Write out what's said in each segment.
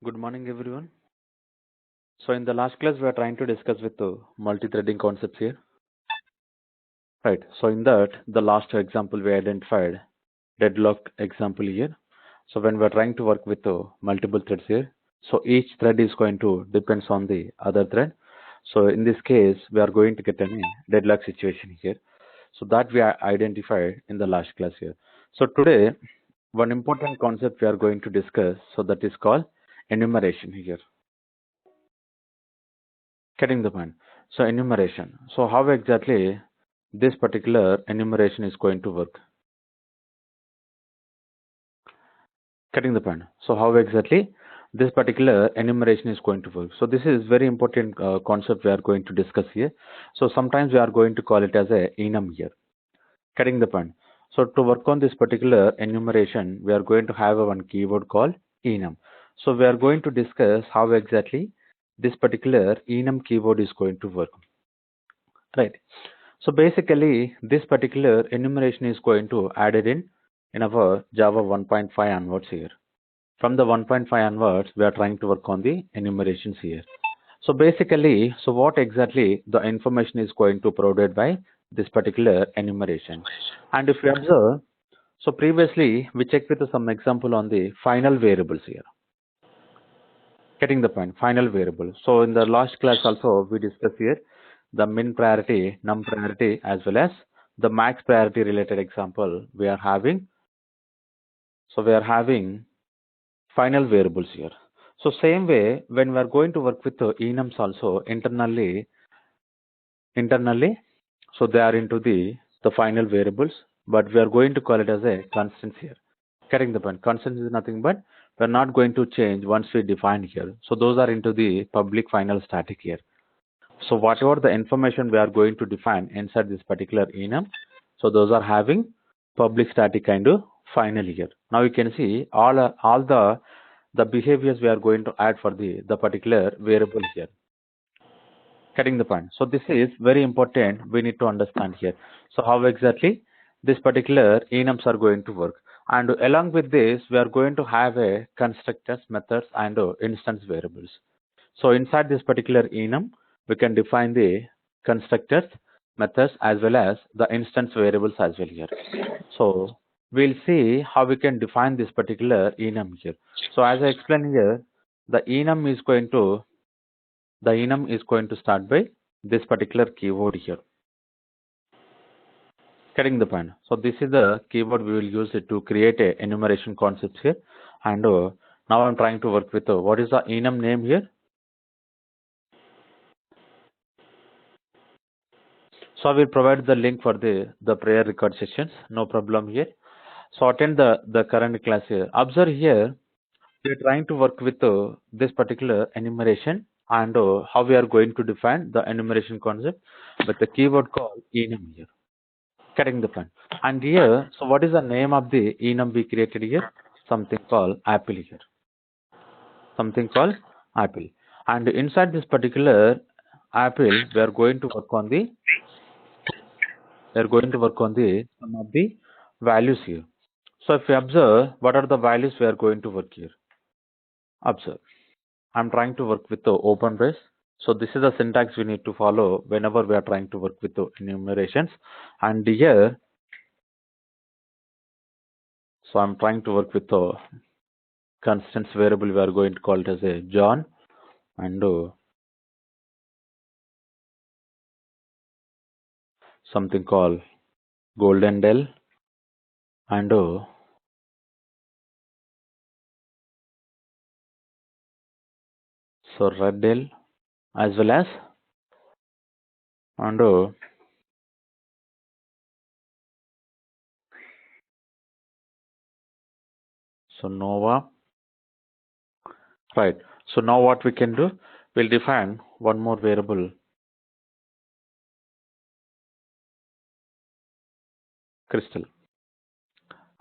Good morning, everyone. So in the last class, we are trying to discuss with the multi-threading concepts here, right? So in that, the last example we identified deadlock example here. So when we are trying to work with the multiple threads here, so each thread is going to depends on the other thread. So in this case, we are going to get a deadlock situation here. So that we are identified in the last class here. So today, one important concept we are going to discuss. So that is called enumeration here. Getting the point. So enumeration. So how exactly this particular enumeration is going to work? Getting the point. So how exactly this particular enumeration is going to work? So this is very important concept we are going to discuss here. So sometimes we are going to call it as a enum here. Getting the point. So to work on this particular enumeration, we are going to have one keyword called enum. So we are going to discuss how exactly this particular enum keyword is going to work. Right. So basically, this particular enumeration is going to added in our Java 1.5 onwards here. From the 1.5 onwards, we are trying to work on the enumerations here. So basically, so what exactly the information is going to provided by this particular enumeration? And if you observe, so previously we checked with some example on the final variables here. Getting the point, final variable. So in the last class also we discussed here the min priority, num priority as well as the max priority related example we are having. So we are having final variables here. So same way when we are going to work with the enums also internally, so they are into the final variables, but we are going to call it as a constants here. Getting the point. Constants is nothing but we are not going to change once we define here. So those are into the public final static here. So whatever the information we are going to define inside this particular enum, so those are having public static kind of final here. Now you can see all the behaviors we are going to add for the particular variable here. Getting the point. So this is very important. We need to understand here. So how exactly this particular enums are going to work. And along with this, we are going to have a constructors, methods, and instance variables. So inside this particular enum, we can define the constructors, methods, as well as the instance variables as well here. So we'll see how we can define this particular enum here. So as I explained here, the enum is going to start by this particular keyword here. Getting the point. So this is the keyword we will use it to create a enumeration concepts here. And now I'm trying to work with what is the enum name here. So I will provide the link for the prayer record sessions. No problem here. So attend the current class here. Observe here, we are trying to work with this particular enumeration and how we are going to define the enumeration concept with the keyword called enum here. Getting the point. And here, so what is the name of the enum we created here? Something called apple here. Something called apple. And inside this particular apple, we are going to work on some of the values here. So if we observe, what are the values we are going to work here? Observe. I'm trying to work with the open brace. So this is the syntax we need to follow whenever we are trying to work with the enumerations. And here, so I'm trying to work with the constants variable. We are going to call it as a John and something called Golden Del and so Red Del as well as and so Nova. Right. So now what we can do, we'll define one more variable, crystal.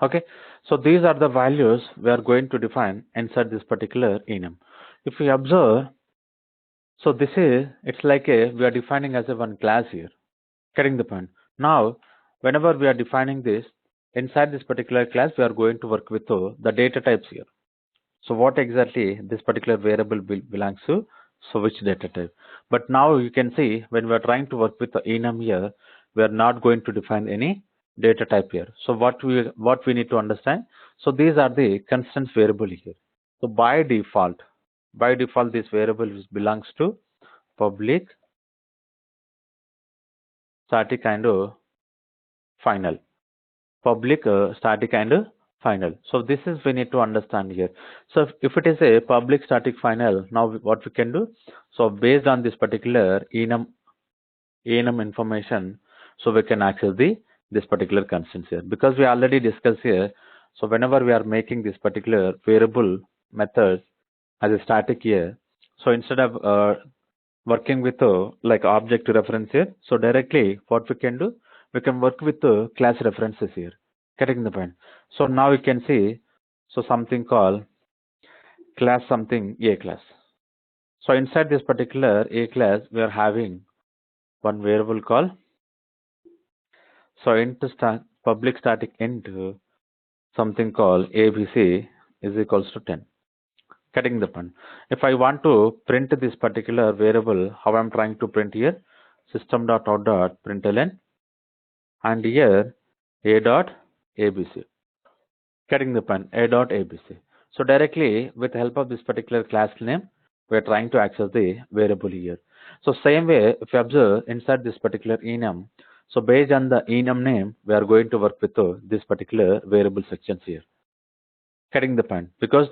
Okay. So these are the values we are going to define inside this particular enum. If we observe, so this is, it's like we are defining as a one class here. Getting the point. Now, whenever we are defining this, inside this particular class, we are going to work with the data types here. So what exactly this particular variable belongs to, so which data type. But now you can see when we are trying to work with the enum here, we are not going to define any data type here. So what we need to understand, so these are the constants variable here. So by default this variable belongs to public, static and final. Public, static and final. So this is we need to understand here. So if it is a public static final, now what we can do, so based on this particular enum information, so we can access this particular constants here, because we already discussed here. So whenever we are making this particular variable method as a static here, so instead of working with like object reference here, so directly what we can do, we can work with class references here. Getting the point? So now you can see, so something called class something a class. So inside this particular a class, we are having one variable called, so int public static int something called abc is equals to 10. Getting the point? If I want to print this particular variable, how I'm trying to print here, system.out.println, and here a dot abc. Getting the point? A dot abc. So directly with the help of this particular class name, we are trying to access the variable here. So same way, if you observe inside this particular enum, so based on the enum name, we are going to work with this particular variable sections here. Getting the point? Because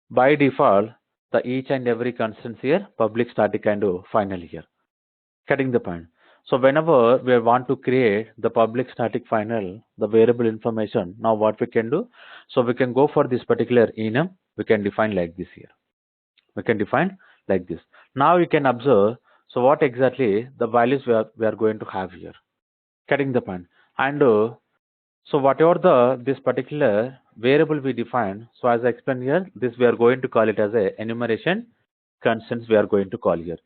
by default, the each and every constants here, public, static and final here. Getting the point? So whenever we want to create the public static final, the variable information, now what we can do, so we can go for this particular enum, we can define like this here. We can define like this. Now you can observe, so what exactly the values we are going to have here. Getting the point? And so whatever this particular variable we define, so as I explained here, this we are going to call it as a enumeration constants we are going to call here.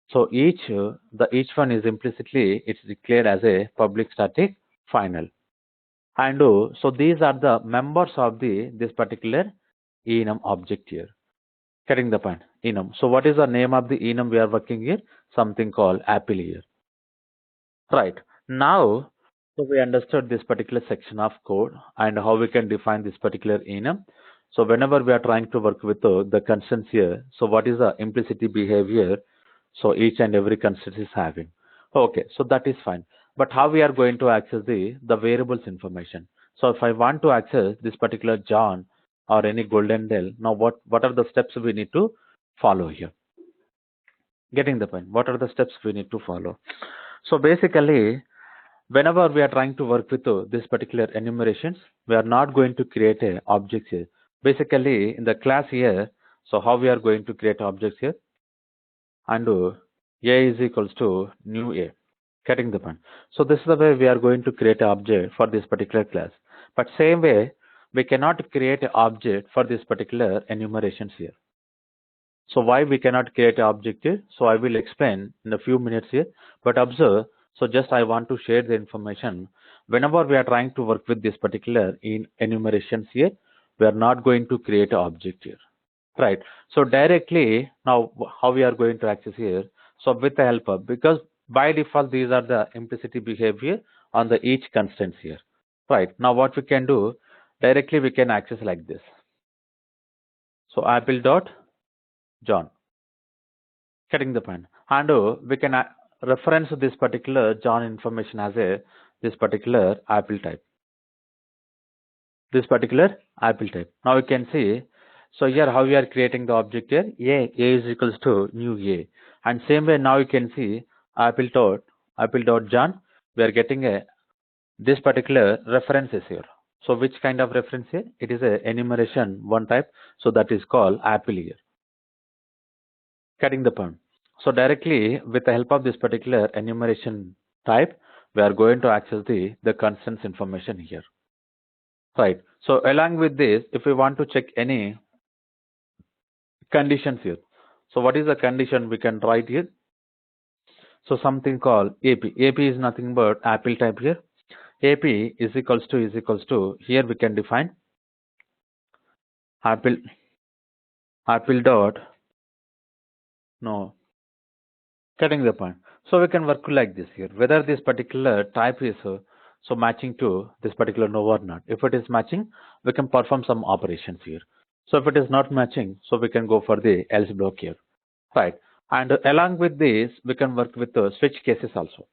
So each one is implicitly it's declared as a public static final. And so these are the members of this particular enum object here. Getting the point? Enum. So what is the name of the enum we are working here? Something called apple here. Right. Now, so we understood this particular section of code and how we can define this particular enum. So whenever we are trying to work with the constants here, so what is the implicit behavior? So each and every constant is having. Okay, so that is fine. But how we are going to access the variables information? So if I want to access this particular John or any Goldendale, now what are the steps we need to follow here? Getting the point? What are the steps we need to follow? So basically, whenever we are trying to work with this particular enumerations, we are not going to create a object here. Basically, in the class here, so how we are going to create objects here, and a is equals to new a. Getting the point? So this is the way we are going to create an object for this particular class. But same way, we cannot create an object for this particular enumerations here. So why we cannot create an object here? So I will explain in a few minutes here. But observe, so just I want to share the information. Whenever we are trying to work with this particular enumerations here, we are not going to create an object here. Right. So directly now how we are going to access here? So with the help of, because by default these are the implicit behavior on the each constants here. Right. Now what we can do, directly we can access like this. So apple dot John. Getting the point? And we can reference this particular John information as this particular apple type. This particular apple type. Now you can see, so here how we are creating the object here, a is equals to new a, and same way now you can see apple dot John, we are getting this particular references here. So which kind of reference here? It is a enumeration one type, so that is called apple here. Getting the point? So directly with the help of this particular enumeration type, we are going to access the constants information here. Right. So along with this, if we want to check any conditions here, so what is the condition we can write here? So something called AP. AP is nothing but apple type here. AP is equals to here we can define apple apple dot, no, getting the point. So we can work like this here, whether this particular type is so matching to this particular node or not. If it is matching, we can perform some operations here. So if it is not matching, so we can go for the else block here, right? And along with this, we can work with the switch cases also.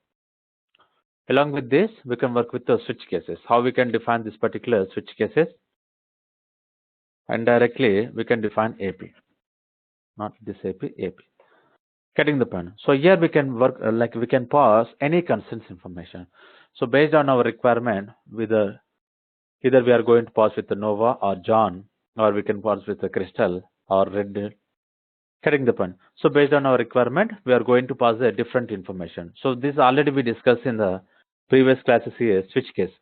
Along with this, we can work with the switch cases. How we can define this particular switch cases? And directly we can define AP, not this AP. Getting the point. So here we can work like we can pass any constants information. So based on our requirement, with either we are going to pass with the Nova or John, or we can pass with the Crystal or Red. Getting the point. So based on our requirement, we are going to pass a different information. So this already we discussed in the previous classes here, switch case.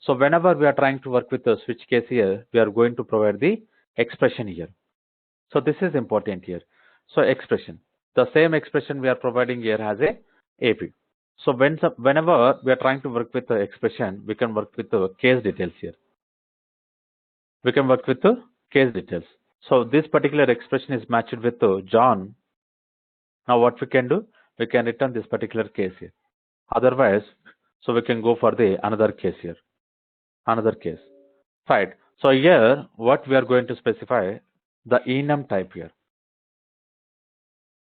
So whenever we are trying to work with the switch case here, we are going to provide the expression here. So this is important here. So expression, the same expression we are providing here has a AP. So whenever we are trying to work with the expression, we can work with the case details here. We can work with the case details. So this particular expression is matched with John. Now what we can do? We can return this particular case here. Otherwise, so we can go for the another case here. Another case. Right. So here what we are going to specify the enum type here.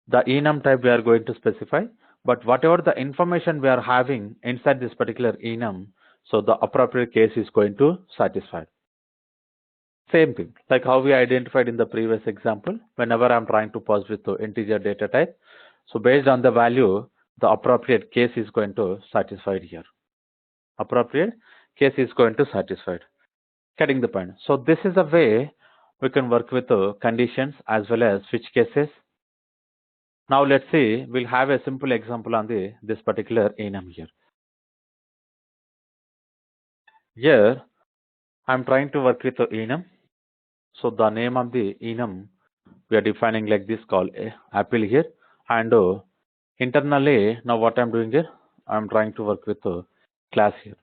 The enum type we are going to specify, but whatever the information we are having inside this particular enum, so the appropriate case is going to satisfy. Same thing, like how we identified in the previous example, whenever I'm trying to pass with the integer data type, so based on the value, the appropriate case is going to satisfied here. Appropriate case is going to satisfied. Getting the point. So this is a way we can work with the conditions as well as switch cases. Now let's see, we'll have a simple example on this particular enum here. Here, I'm trying to work with the enum. So the name of the enum we are defining like this, called apple here. And internally, now what I'm doing here, I'm trying to work with the class here.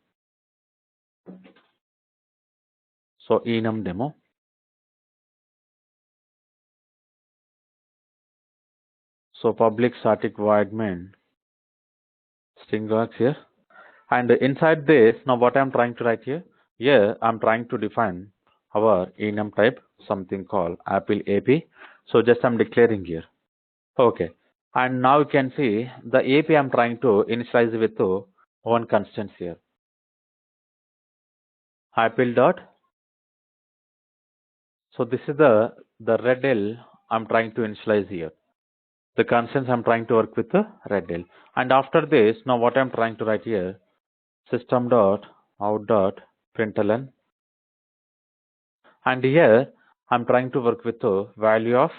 So enum demo. So public static void main string works here. And inside this, now what I'm trying to write here, I'm trying to define our enum type, something called apple AP. So just I'm declaring here. Okay. And now you can see the AP I'm trying to initialize with one constant here. Apple dot. So this is the red L I'm trying to initialize here. The constants I'm trying to work with the red L. And after this, now what I'm trying to write here, system dot out dot println. And here I'm trying to work with the value of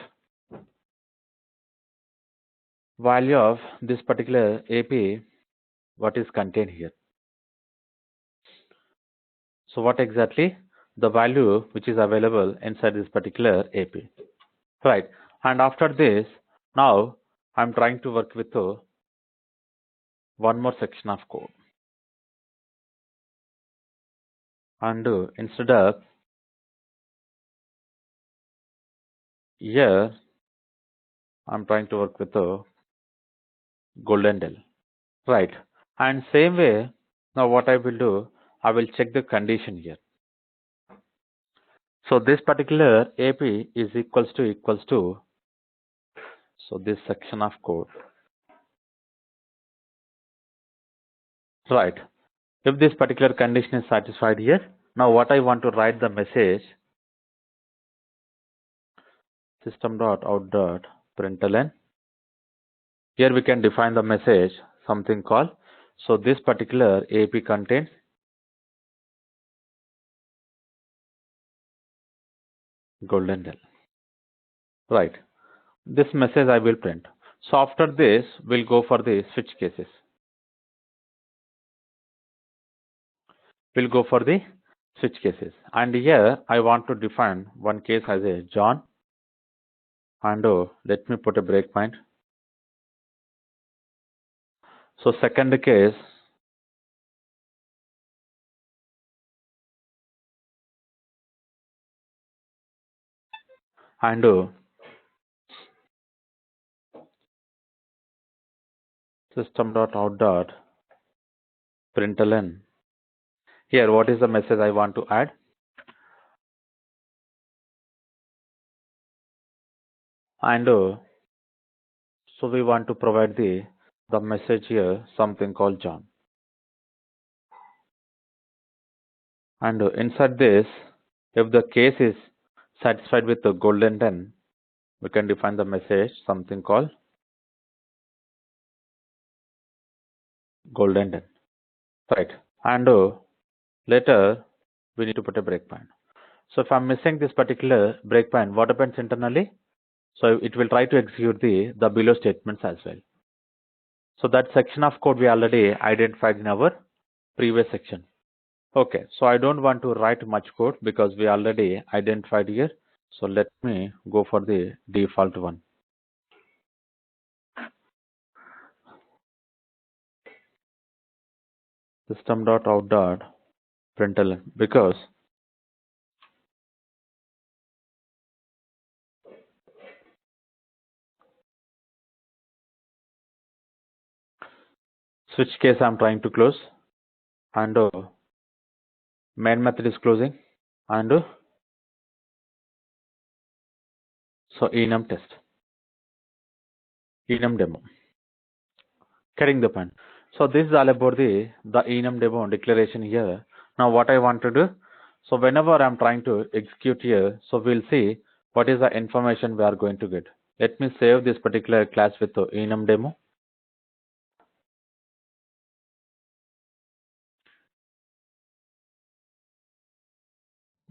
this particular AP, what is contained here. So what exactly? The value which is available inside this particular AP. Right. And after this, now I'm trying to work with one more section of code. And instead of here, I'm trying to work with the golden L. Right. And same way, now what I will do, I will check the condition here. So this particular AP is equals to, so this section of code. Right. If this particular condition is satisfied here, now what I want to write the message, system.out.println. Here we can define the message, something called, so this particular AP contains golden L. Right. This message I will print. So after this, we'll go for the switch cases. We'll go for the switch cases. And here I want to define one case as a John. And let me put a breakpoint. So second case, and system.out.println. Here, what is the message I want to add? And so we want to provide the message here, something called John. And inside this, if the case is satisfied with the golden 10, we can define the message, something called golden 10. Right. And later, we need to put a breakpoint. So if I'm missing this particular breakpoint, what happens internally? So it will try to execute the below statements as well. So that section of code we already identified in our previous section. Okay, so I don't want to write much code because we already identified here. So let me go for the default one. System.out.println, because switch case I'm trying to close, and main method is closing, and so enum test, enum demo, getting the point. So this is all about the enum demo declaration here. Now what I want to do, so whenever I'm trying to execute here, so we'll see what is the information we are going to get. Let me save this particular class with the enum demo.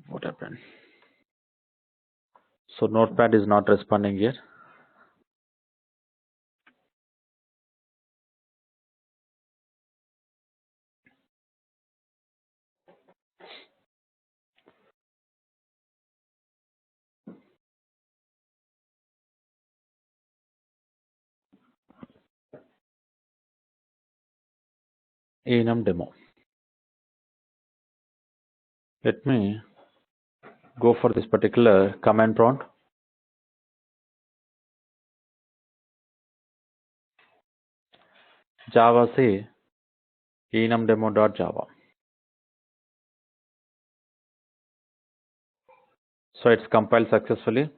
What happened? So notepad is not responding here. Enum demo. Let me go for this particular command prompt. Java C enum demo.java. So it's compiled successfully,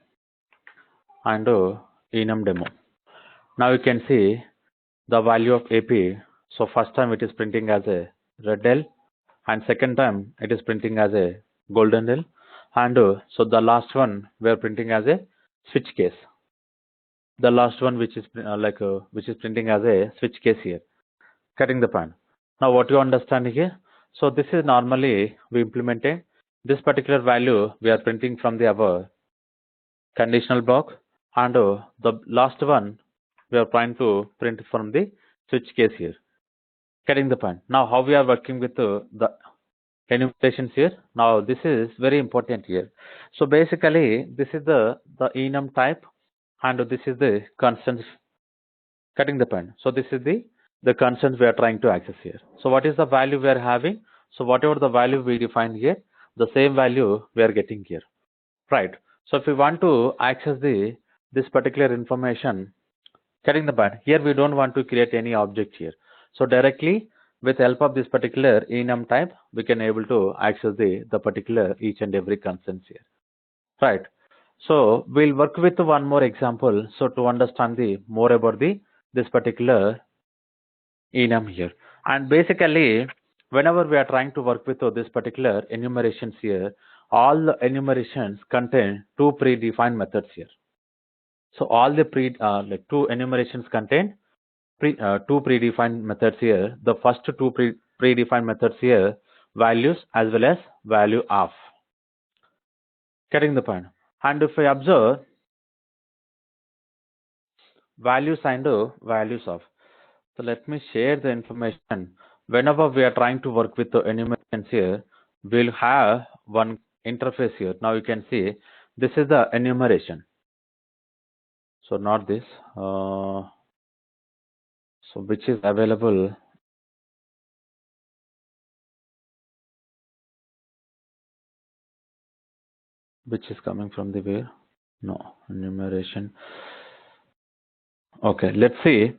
and enum demo. Now you can see the value of AP. So first time it is printing as a red L, and second time it is printing as a golden L, and so the last one we are printing as a switch case. The last one which is which is printing as a switch case here. Cutting the point. Now what you understand here? So this is normally we implemented this particular value we are printing from the our conditional block, and the last one we are trying to print from the switch case here. Getting the point. Now how we are working with the enumerations here. Now this is very important here. So basically this is the enum type, and this is the constants. Cutting the point. So this is the constants we are trying to access here. So what is the value we are having? So whatever the value we define here, the same value we are getting here, right? So if we want to access this particular information, getting the point, here we don't want to create any object here. So directly with help of this particular enum type, we can able to access the particular each and every constants here, right? So we'll work with one more example. So to understand the more about this particular enum here, and basically whenever we are trying to work with this particular enumerations here, all the enumerations contain two predefined methods here. So all the two enumerations contain two predefined methods here. The first two predefined methods here, values as well as value of. Getting the point. And if I observe values and values of, so let me share the information. Whenever we are trying to work with the enumerations here, we'll have one interface here. Now you can see this is the enumeration. So not this. So which is available. Which is coming from the where? No, enumeration. Okay, let's see.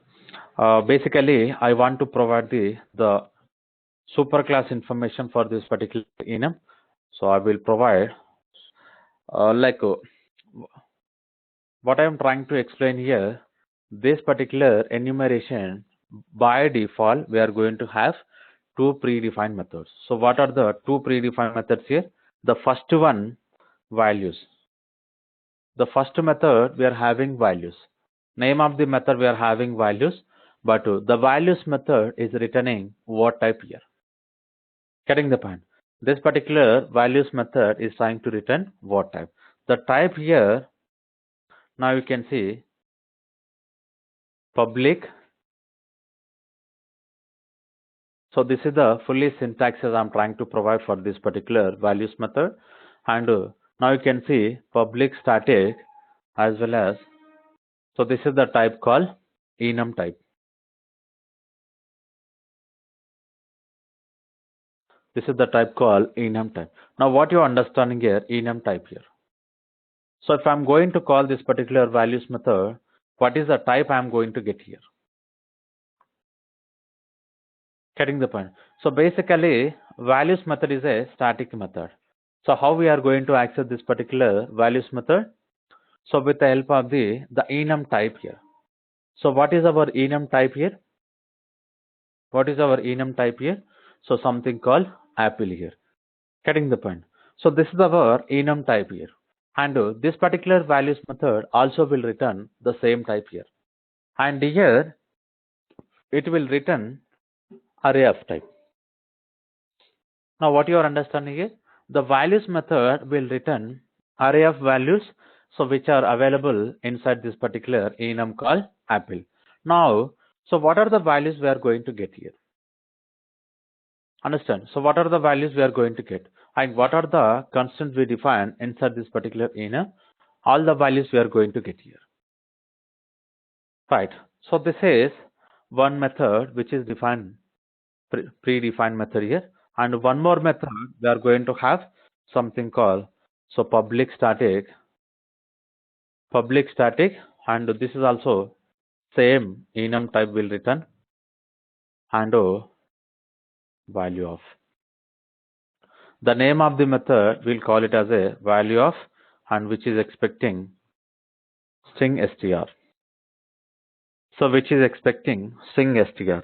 Basically, I want to provide the superclass information for this particular enum. So I will provide what I am trying to explain here. This particular enumeration, by default, we are going to have two predefined methods. So what are the two predefined methods here? The first one, values. The first method, we are having values. Name of the method, we are having values, but the values method is returning what type here. Getting the point? This particular values method is trying to return what type. The type here, now you can see public. So this is the fully syntax as I'm trying to provide for this particular values method. And now you can see public static as well as, so this is the type called enum type. This is the type called enum type. Now what you're understanding here, enum type here. So if I'm going to call this particular values method, what is the type I'm going to get here? Getting the point? So basically, values method is a static method. So how we are going to access this particular values method? So with the help of the enum type here. So what is our enum type here? What is our enum type here? So something called apple here. Getting the point? So this is our enum type here. And this particular values method also will return the same type here. And here it will return array of type. Now what you are understanding here? The values method will return array of values, so which are available inside this particular enum called apple. Now, so what are the values we are going to get here? Understand? So what are the values we are going to get? And what are the constants we define inside this particular enum? All the values we are going to get here. Right. So this is one method which is defined, predefined method here. And one more method we are going to have something called, so public static, and this is also same enum type will return, and value of. The name of the method we'll call it as a value of, and which is expecting string str. So which is expecting string str.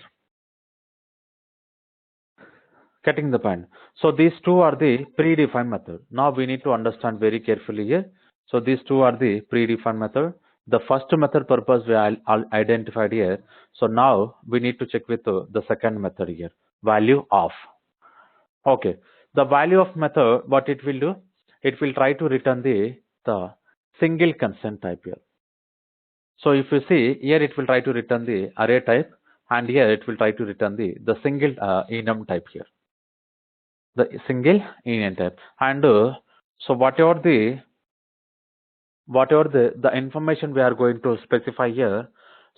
Getting the point? So these two are the predefined method. Now we need to understand very carefully here. So these two are the predefined method. The first method purpose we are identified here. So now we need to check with the second method here, value of. Okay, the value of method, what it will do? It will try to return the single constant type here. So if you see here, it will try to return the array type, and here it will try to return the single enum type here. The single enum type. And so whatever the information we are going to specify here,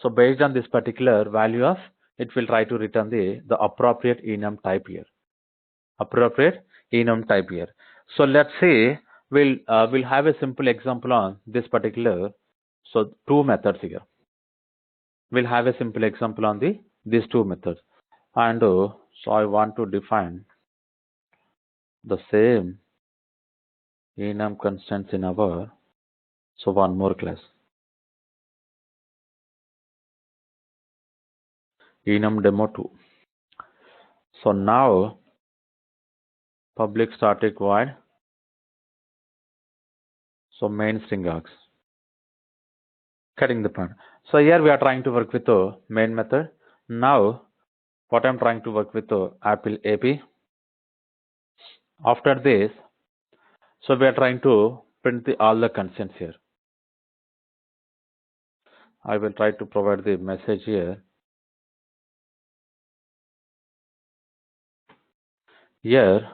so based on this particular value of, it will try to return the appropriate enum type here. Appropriate enum type here. So let's say we'll have a simple example on this particular, so two methods here. We'll have a simple example on these two methods. And so I want to define the same enum constants in our, so one more class, enum demo 2. So now public static void, so main string args. Getting the point? So here we are trying to work with the main method. Now what I'm trying to work with the apple AP. After this, so we are trying to print all the constants here. I will try to provide the message here. Here,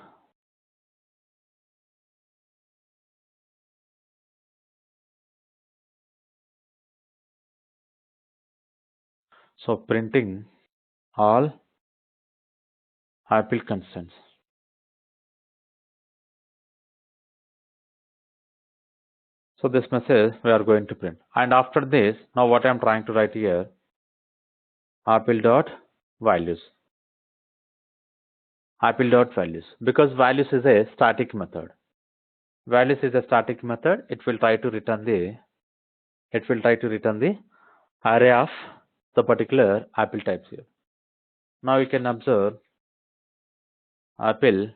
so printing all apple constants. So this message we are going to print. And after this, now what I'm trying to write here, apple dot values. Apple dot values, because values is a static method. Values is a static method. It will try to return the array of the particular apple types here. Now you can observe apple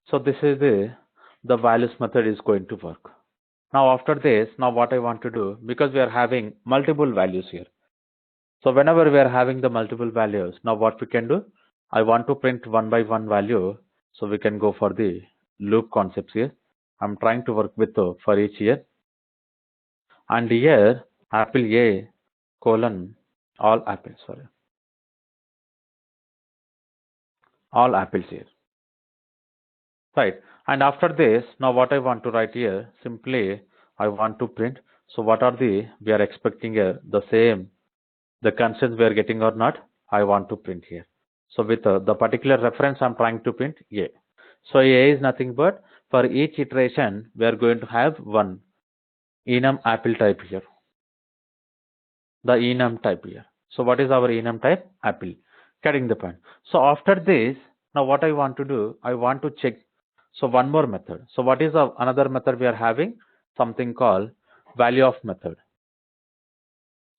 so this is the values method is going to work. Now after this, now what I want to do, because we are having multiple values here. So whenever we are having the multiple values, now what we can do, I want to print one by one value, so we can go for the loop concepts here. I'm trying to work with for each here, and here apple A colon all apples, sorry, all apples here, right? And after this, now what I want to write here, simply I want to print. So what are we are expecting here, the same, the constants we are getting or not, I want to print here. So with the particular reference I'm trying to print A. So A is nothing but for each iteration we are going to have one enum apple type here. The enum type here. So what is our enum type? Apple. Getting the point. So after this, now what I want to do, I want to check. So one more method. So what is another method we are having? Something called value of method.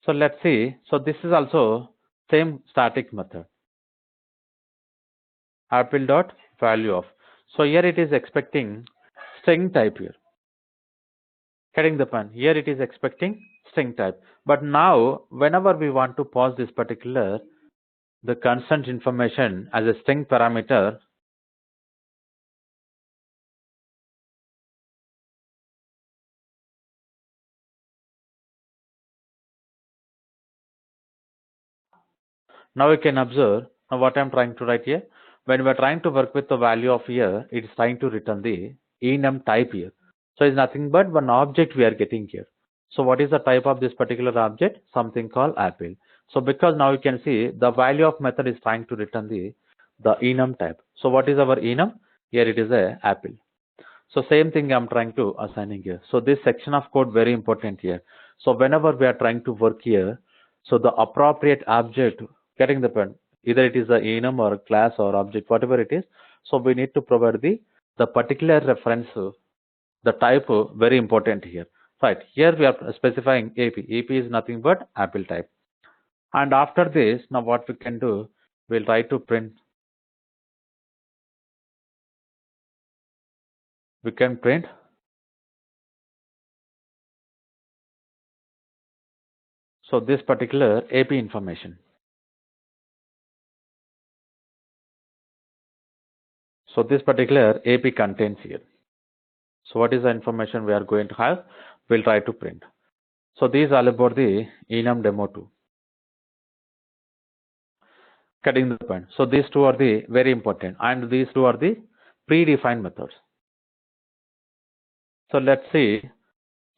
So let's see. So this is also same static method. Apple dot value of. So here it is expecting string type here. Getting the point. Here it is expecting string type. But now whenever we want to pass this particular the constant information as a string parameter, now you can observe now what I'm trying to write here. When we're trying to work with the value of here, it is trying to return the enum type here. So it's nothing but one object we are getting here. So what is the type of this particular object? Something called apple. So because now you can see the value of method is trying to return the enum type. So what is our enum? Here it is a apple. So same thing I'm trying to assigning here. So this section of code very important here. So whenever we are trying to work here, so the appropriate object, getting the point, either it is a enum or a class or object, whatever it is. So we need to provide the particular reference, the type, very important here. Right, here we are specifying AP. AP is nothing but apple type. And after this, now what we can do, we'll try to print. We can print so this particular AP information. So this particular AP contains here. So what is the information we are going to have? We'll try to print. So these are about the enum demo 2. Cutting the point. So these two are the very important, and these two are the predefined methods. So let's see.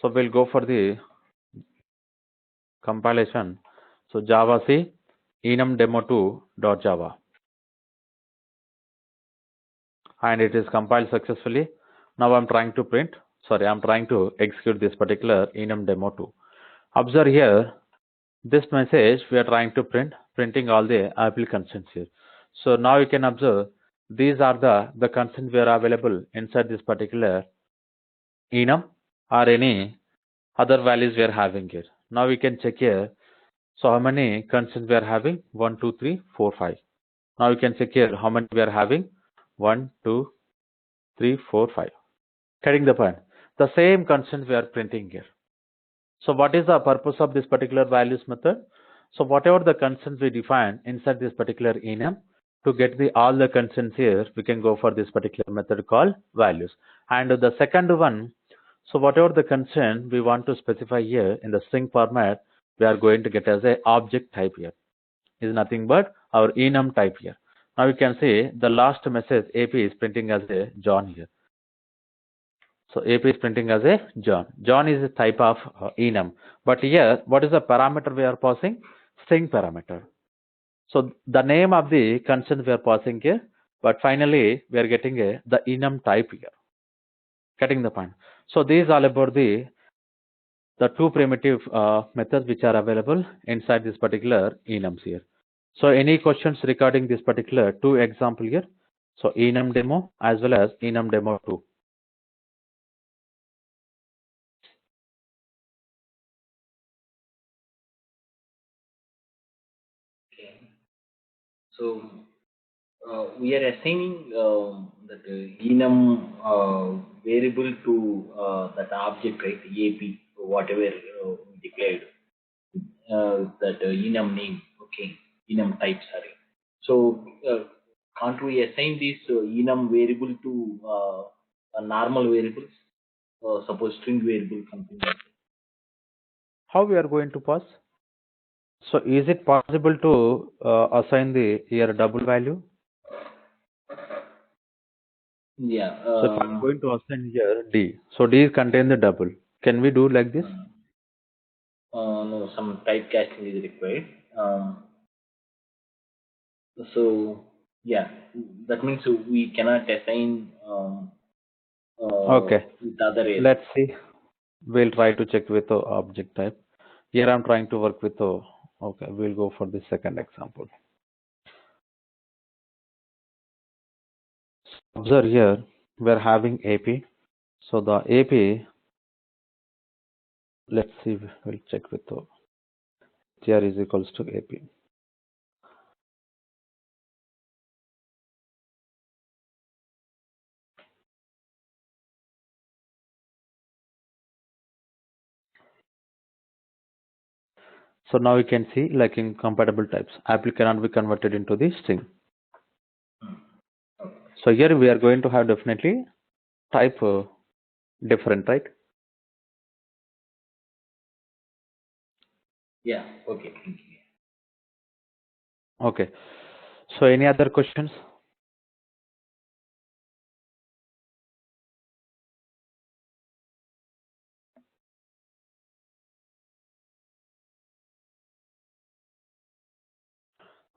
So we'll go for the compilation. So Java C enum demo 2.java, and it is compiled successfully. Now I'm trying to print. Sorry, I'm trying to execute this particular enum demo 2. Observe here. This message we are trying to printing all the apple constants here. So now you can observe these are the constants were available inside this particular enum or any other values we are having here. Now we can check here. So how many constants we are having? 1, 2, 3, 4, 5. Now you can check here how many we are having? 1, 2, 3, 4, 5. Getting the point. The same constants we are printing here. So what is the purpose of this particular values method? So whatever the constants we define inside this particular enum, to get all the constants here, we can go for this particular method called values. And the second one, so whatever the constant we want to specify here in the string format, we are going to get as a object type here. Is nothing but our enum type here. Now you can see the last message AP is printing as a John here. So AP is printing as a John. John is a type of enum. But here, what is the parameter we are passing? String parameter. So the name of the constant we are passing here, but finally we are getting the enum type here. Getting the point. So these all about the two primitive methods which are available inside this particular enums here. So any questions regarding this particular two example here? So enum demo as well as enum demo 2. Okay. So we are assigning that enum variable to that object, right? AP, whatever we declared that enum name, okay, enum type, sorry. So can't we assign this enum variable to a normal variables? Suppose string variable, something like that. How we are going to pass? So is it possible to assign the here double value? Yeah. So if I'm going to assign here D, so D contain the double. Can we do like this? No, some typecasting is required. So yeah, that means we cannot assign Okay, with other area. let's see. We'll try to check with the object type. Here I'm trying to work with the, okay, we'll go for the second example. Observe here, we're having AP. So the AP, let's see, we'll check with the TR is equals to AP. So now you can see like incompatible types. Apple cannot be converted into the string. So here we are going to have definitely type different, right? Yeah. Okay. Thank you. Okay. So any other questions?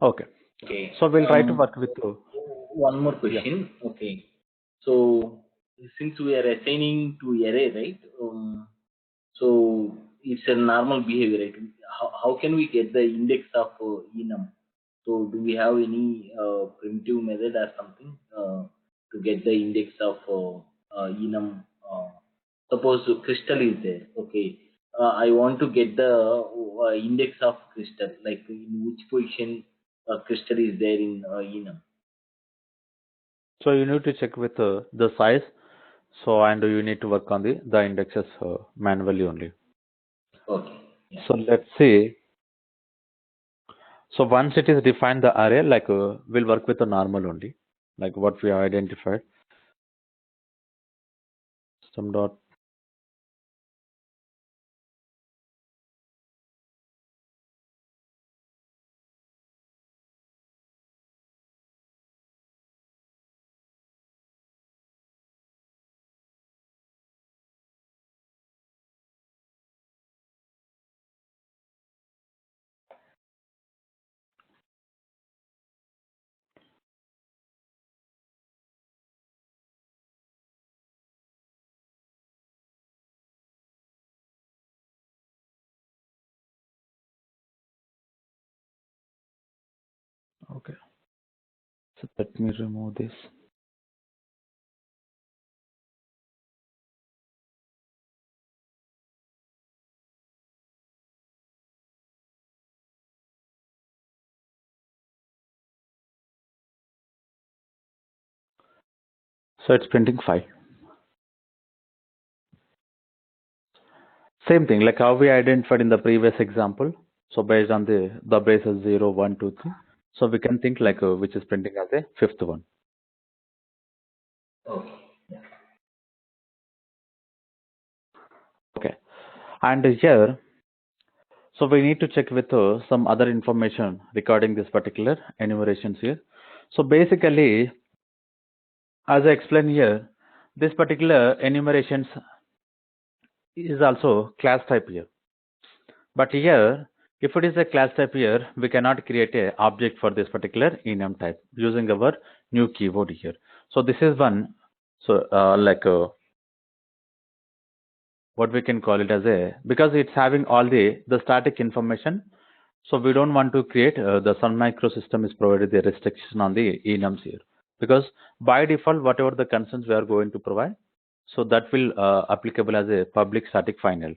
Okay. Okay. So we'll try to work with One more yeah. question. Okay. So since we are assigning to array, right? So it's a normal behavior, right? How can we get the index of enum? So do we have any primitive method or something to get the index of enum? Suppose crystal is there. Okay. I want to get the index of crystal, like in which position crystal is there in enum. So you need to check with the size. So and you need to work on the indexes manually only. Okay. Yeah. So let's see. So once it is defined the array, like we'll work with the normal only, like what we have identified. Some dot. Okay. So let me remove this. So it's printing 5. Same thing, like how we identified in the previous example. So based on the bases 0, 1, 2, 3. So we can think like which is printing as a fifth one. Okay. Yeah. Okay. And here, so we need to check with some other information regarding this particular enumerations here. So basically, as I explained here, this particular enumerations is also class type here. But here, if it is a class type here, we cannot create a object for this particular enum type using our new keyword here. So this is one. So like what we can call it as a, because it's having all the static information. So we don't want to create the Sun Microsystem is provided the restriction on the enums here, because by default whatever the concerns we are going to provide, so that will applicable as a public static final.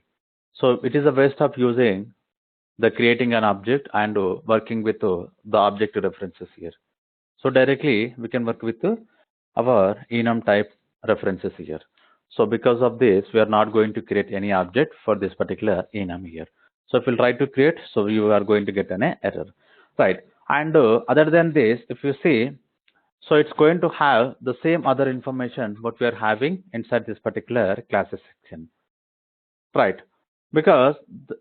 So it is a waste of using the creating an object and working with the object references here. So directly we can work with our enum type references here. So because of this, we are not going to create any object for this particular enum here. So if we'll try to create, so you are going to get an error, right? And other than this, if you see, so it's going to have the same other information what we are having inside this particular classes section, right? Because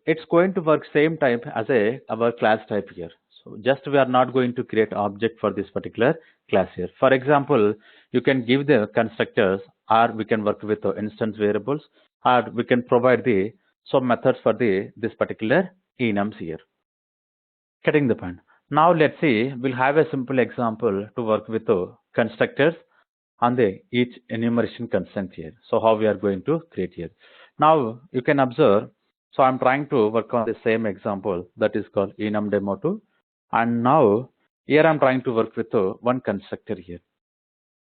it's going to work same type as our class type here. So just we are not going to create object for this particular class here. For example, you can give the constructors, or we can work with the instance variables, or we can provide the some methods for the this particular enums here. Getting the point. Now let's see, we'll have a simple example to work with the constructors on the each enumeration constant here. So how we are going to create here. Now you can observe, so I'm trying to work on the same example that is called enum demo 2, and now here I'm trying to work with one constructor here.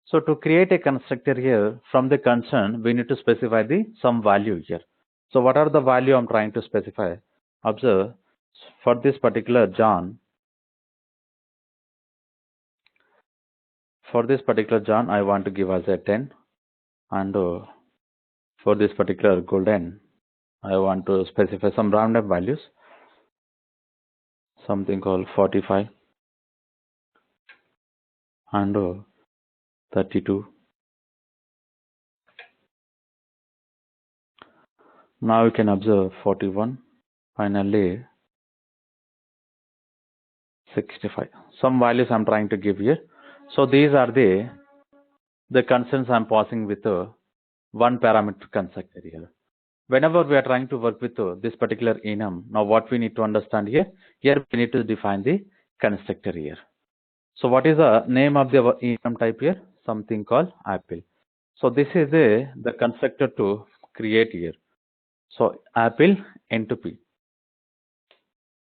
So to create a constructor here, from the concern we need to specify the some value here. So what are the value I'm trying to specify? Observe, for this particular John, I want to give as a 10, and for this particular golden, I want to specify some random values, something called 45 and 32. Now you can observe 41, finally 65. Some values I'm trying to give here. So these are the concerns I'm passing with one parameter constructor here. Whenever we are trying to work with this particular enum, now what we need to understand here we need to define the constructor here. So what is the name of the enum type here? Something called apple. So this is the constructor to create here. So apple into p.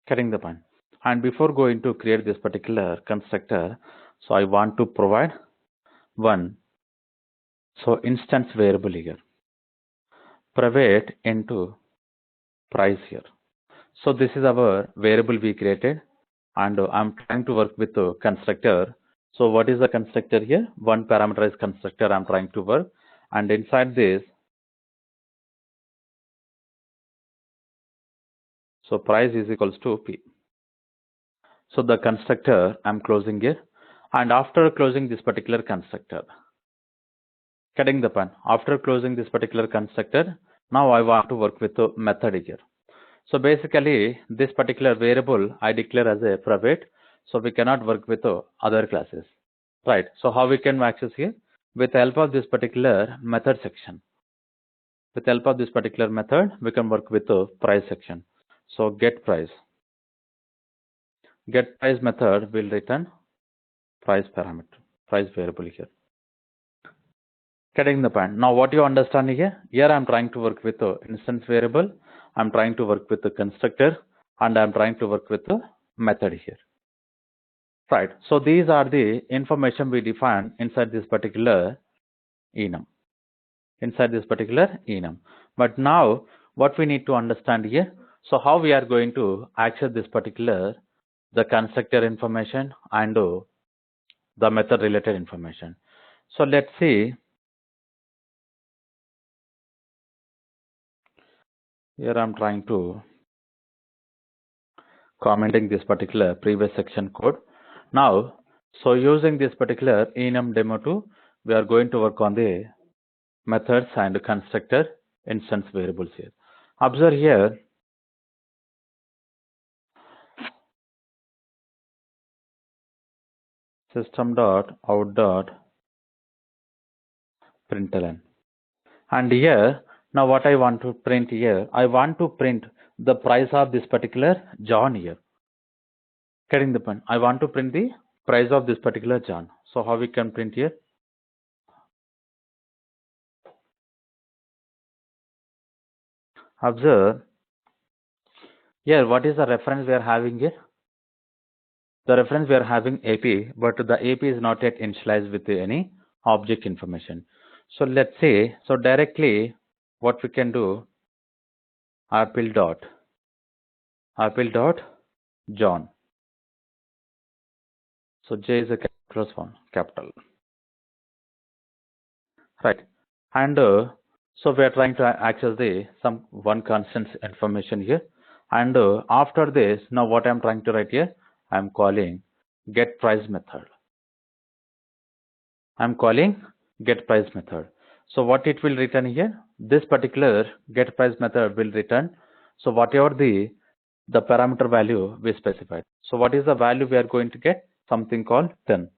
Getting the point. And before going to create this particular constructor, so I want to provide one instance variable here. Private into price here. So this is our variable we created, and I'm trying to work with the constructor. So what is the constructor here? One parameterized constructor I'm trying to work, and inside this, so price is equals to p. So the constructor I'm closing here, and after closing this particular constructor, getting the point. After closing this particular constructor, now I want to work with the method here. So basically, this particular variable I declare as a private, so we cannot work with other classes, right? So how we can access here? With the help of this particular method section. With the help of this particular method, we can work with the price section. So get price. Get price method will return price parameter, price variable here. Getting the point. Now what you understand here? Here I'm trying to work with the instance variable, I'm trying to work with the constructor, and I'm trying to work with the method here. Right. So these are the information we define inside this particular enum. But now what we need to understand here, so how we are going to access this particular the constructor information and the method related information. So let's see. Here I'm trying to commenting this particular previous section code. Now, so using this particular enum demo 2, we are going to work on the methods and constructor instance variables here. Observe here, system.out.println. And here, now what I want to print here, I want to print the price of this particular John here. Getting the point. I want to print the price of this particular John. So how we can print here? Observe here, what is the reference we are having here? The reference we are having AP, but the AP is not yet initialized with any object information. So let's say, so directly what we can do, rpl dot John. So J is a capital, right? And so we are trying to access the one constant information here. And after this, now what I'm trying to write here, I'm calling get price method. I'm calling get price method. So what it will return here, this particular get price method will return. So whatever the parameter value we specified. So what is the value we are going to get? Something called 10.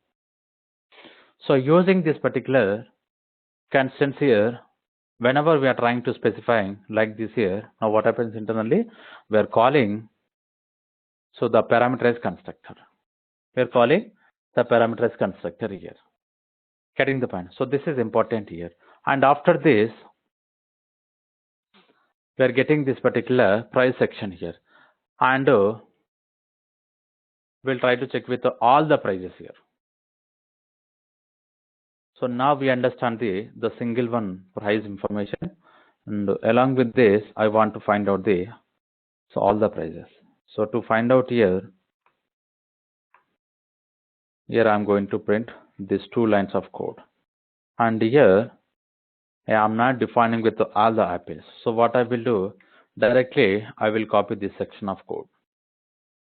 So using this particular constants here, whenever we are trying to specify like this here, now what happens internally, we are calling, so the parameterized constructor. We are calling the parameterized constructor here. Getting the point? So this is important here. And after this, we are getting this particular price section here. And we'll try to check with all the prices here. So now we understand the single one price information, and along with this I want to find out all the prices. So to find out here I'm going to print these 2 lines of code, and here I am not defining with all the apples. So what I will do, directly I will copy this section of code.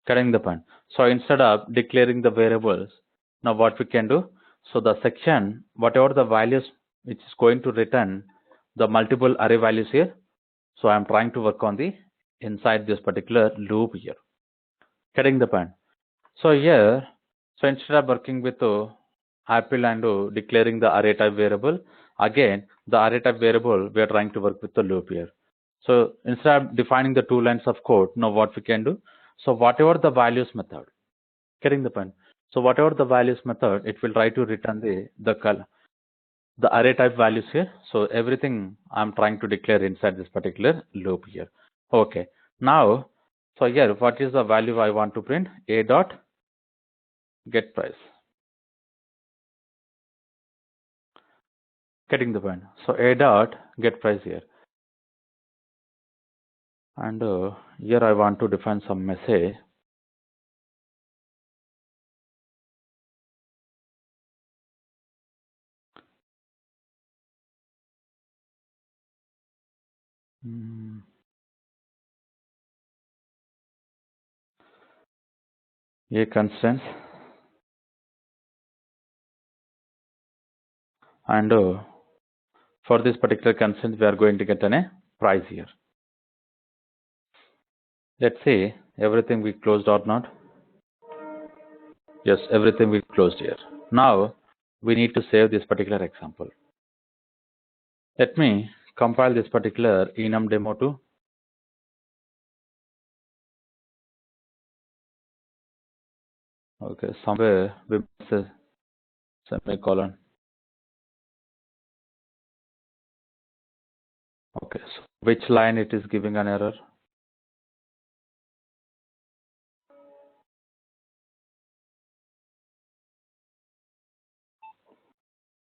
Getting the point? So instead of declaring the variables, now what we can do, so the section, whatever the values which is going to return the multiple array values here, so I'm trying to work on the inside this particular loop here. Getting the point? So here, so instead of working with Apple and declaring the array type variable, again the array type variable we are trying to work with the loop here. So instead of defining the 2 lines of code, now what we can do, so whatever the values method, getting the point? So whatever the values method, it will try to return the array type values here. So everything I'm trying to declare inside this particular loop here. Okay. Now, so here, what is the value I want to print? A dot get price. Getting the point? So A dot get price here. And here I want to define some message. A constants, and for this particular constant we are going to get a price here. Let's see everything we closed or not. Yes, everything we closed here. Now we need to save this particular example. Let me compile this particular enum demo to. Okay, somewhere we missed a semicolon. Okay, so which line it is giving an error?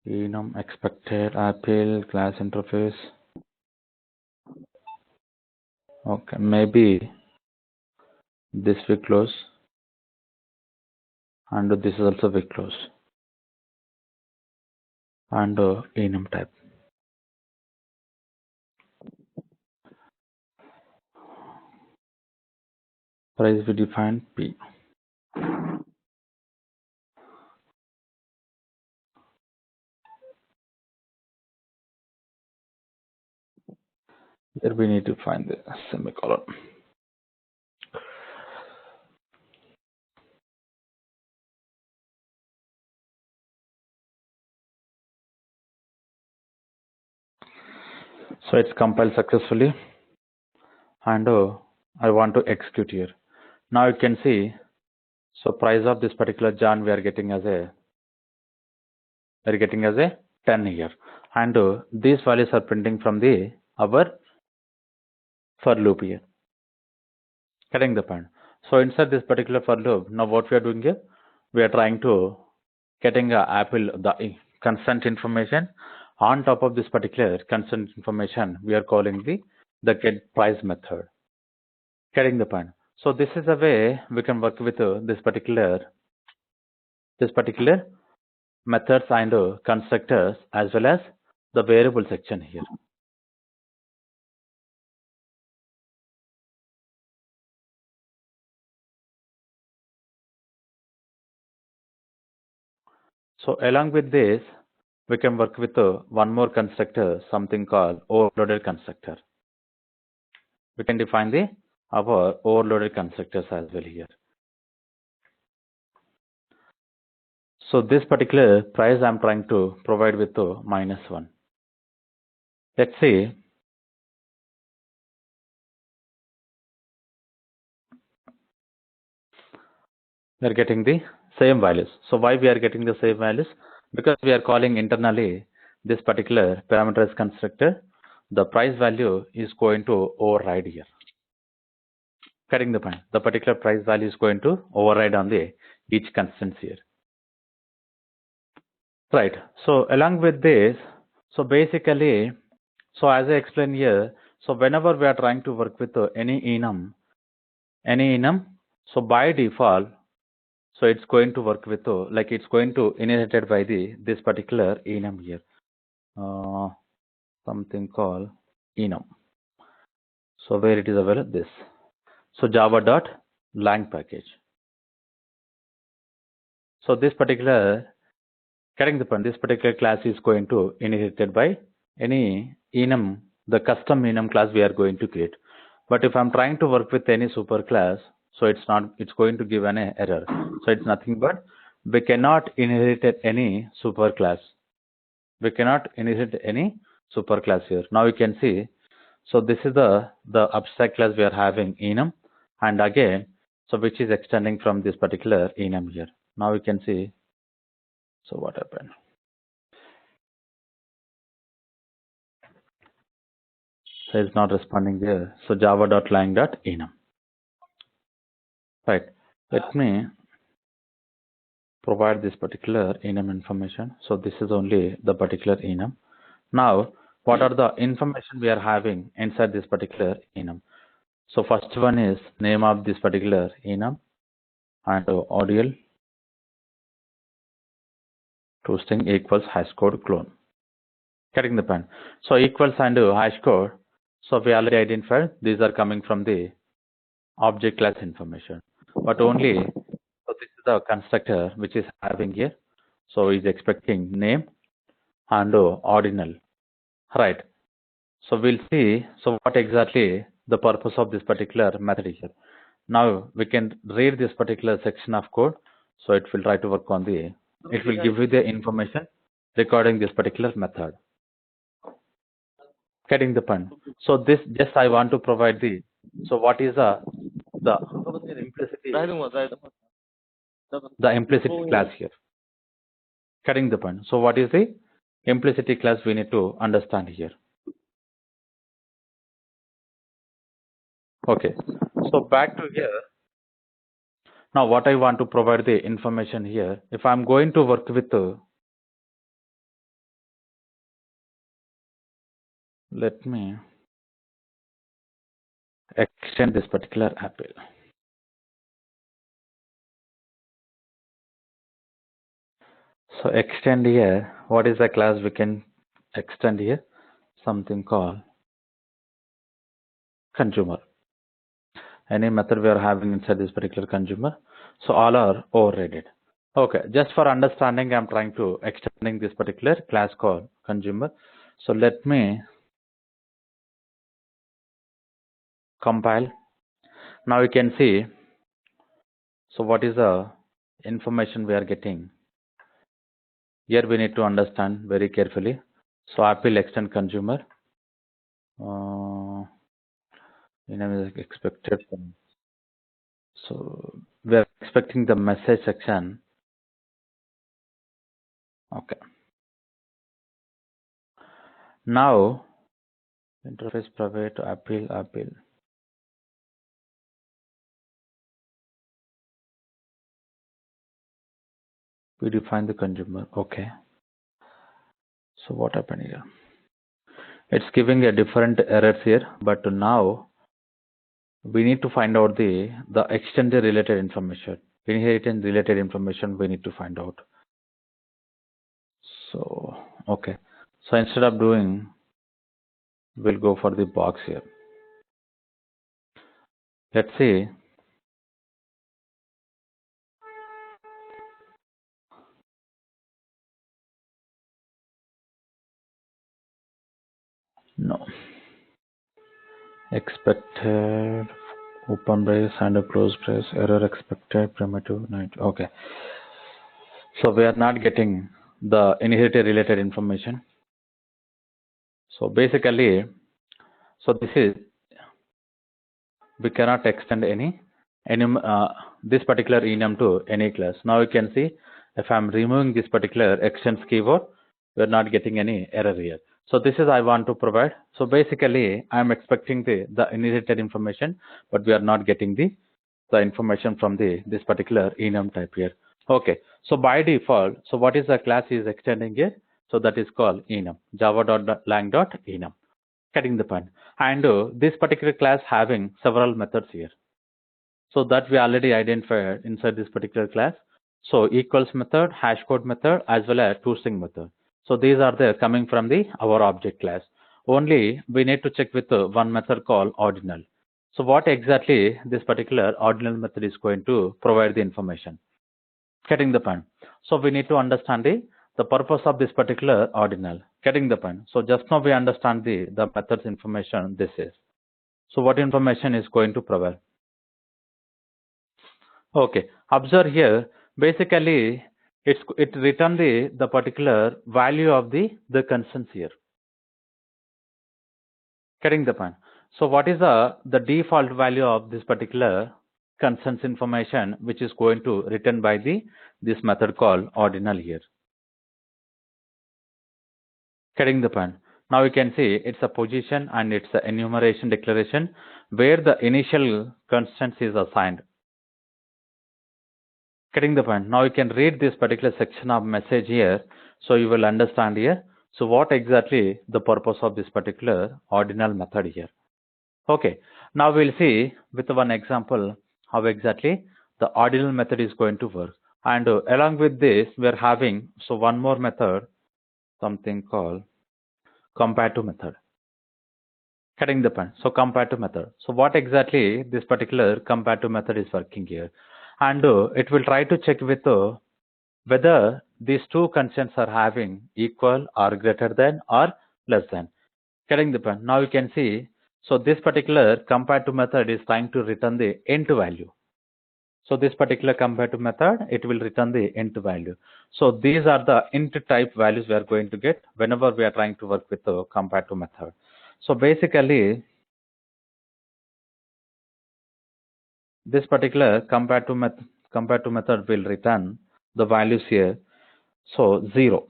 Enum expected Apple class interface. Okay, maybe this we close, and this is also we close, and enum type. Price we define P. Here we need to find the semicolon. So it's compiled successfully, and I want to execute here. Now you can see, so price of this particular John we are getting as a 10 here, and these values are printing from our for loop here. Getting the point. So inside this particular for loop, now what we are doing here, we are trying to getting a Apple the consent information. On top of this particular consent information, we are calling the get price method. Getting the point. So this is a way we can work with this particular methods and constructors as well as the variable section here. So along with this, we can work with one more constructor, something called overloaded constructor. We can define our overloaded constructors as well here. So this particular price I'm trying to provide with -1. Let's see. We are getting the same values. So why we are getting the same values? Because we are calling internally this particular parameterized constructor. The price value is going to override here. Getting the point. The particular price value is going to override on the each constants here. Right. So along with this, so basically, so as I explained here, so whenever we are trying to work with any enum, so by default, so it's going to work with like it's going to inherited by this particular enum here, something called enum. So where it is available this, so java.lang package. So this particular getting the point, this particular class is going to inherited by any enum, the custom enum class we are going to create. But if I'm trying to work with any super class, so it's going to give an error. So it's nothing but we cannot inherit any super class. We cannot inherit any super class here. Now you can see, so this is the abstract class we are having enum, and again, so which is extending from this particular enum here. Now you can see, so what happened? So it's not responding there. So java.lang.enum. Right. Let me provide this particular enum information. So this is only the particular enum. Now, what are the information we are having inside this particular enum? So first one is name of this particular enum and audio to string equals hash code clone. Getting the point. So equals and hash code. So we already identified these are coming from the object class information, but only so this is the constructor which is having here. So is expecting name and ordinal, right? So we'll see. So what exactly the purpose of this particular method here? Now we can read this particular section of code. So it will try to work on the. It will give you the information regarding this particular method. Getting the point. So this just I want to provide the. So what is the implicity? The implicit class here. Getting the point. So what is the implicit class we need to understand here? Okay. So back to here. Now what I want to provide the information here. If I'm going to work with let me extend this particular Apple. So extend here. What is the class we can extend here? Something called consumer. Any method we are having inside this particular consumer. So all are overrated. Okay, just for understanding, I'm trying to extending this particular class called consumer. So let me compile. Now you can see. So what is the information we are getting? Here we need to understand very carefully. So Apple extend consumer. Is expected. So we are expecting the message section. Okay. Now interface private Apple. We define the consumer. Okay. So what happened here? It's giving a different errors here, but now we need to find out the extended related information. Inheritance related information we need to find out. So okay. So instead of doing, we'll go for the box here. Let's see. No. Expected open brace and a close brace, error expected primitive 90. Okay. So we are not getting the inherited related information. So basically, so this is, we cannot extend any this particular enum to any class. Now you can see if I'm removing this particular extends keyword, we're not getting any error here. So this is I want to provide. So basically I'm expecting the inherited information, but we are not getting the information from this particular enum type here. Okay. So by default, so what is the class is extending here? So that is called enum, java.lang.enum. Getting the point. And this particular class having several methods here. So that we already identified inside this particular class. So equals method, hash code method, as well as toString method. So these are the coming from the our object class. Only we need to check with one method called ordinal. So what exactly this particular ordinal method is going to provide the information. Getting the point. So we need to understand the purpose of this particular ordinal. Getting the point. So just now we understand the methods information this is. So what information is going to provide? Okay, observe here. Basically, it return the particular value of the constants here. Getting the point. So what is the default value of this particular constants information, which is going to return by this method called ordinal here. Getting the point. Now you can see it's a position and it's the enumeration declaration where the initial constants is assigned. Getting the point. Now you can read this particular section of message here, so you will understand here. So what exactly the purpose of this particular ordinal method here. Okay. Now we'll see with one example how exactly the ordinal method is going to work. And along with this, we're having so one more method, something called compare-to method. Getting the point. So compare-to method. So what exactly this particular compare-to method is working here, and it will try to check with whether these two constants are having equal or greater than or less than. Getting the point. Now you can see. So this particular compare-to method is trying to return the int value. So this particular compare-to method, it will return the int value. So these are the int type values we are going to get whenever we are trying to work with the compare-to method. So basically, this particular compare-to method will return the values here. So 0,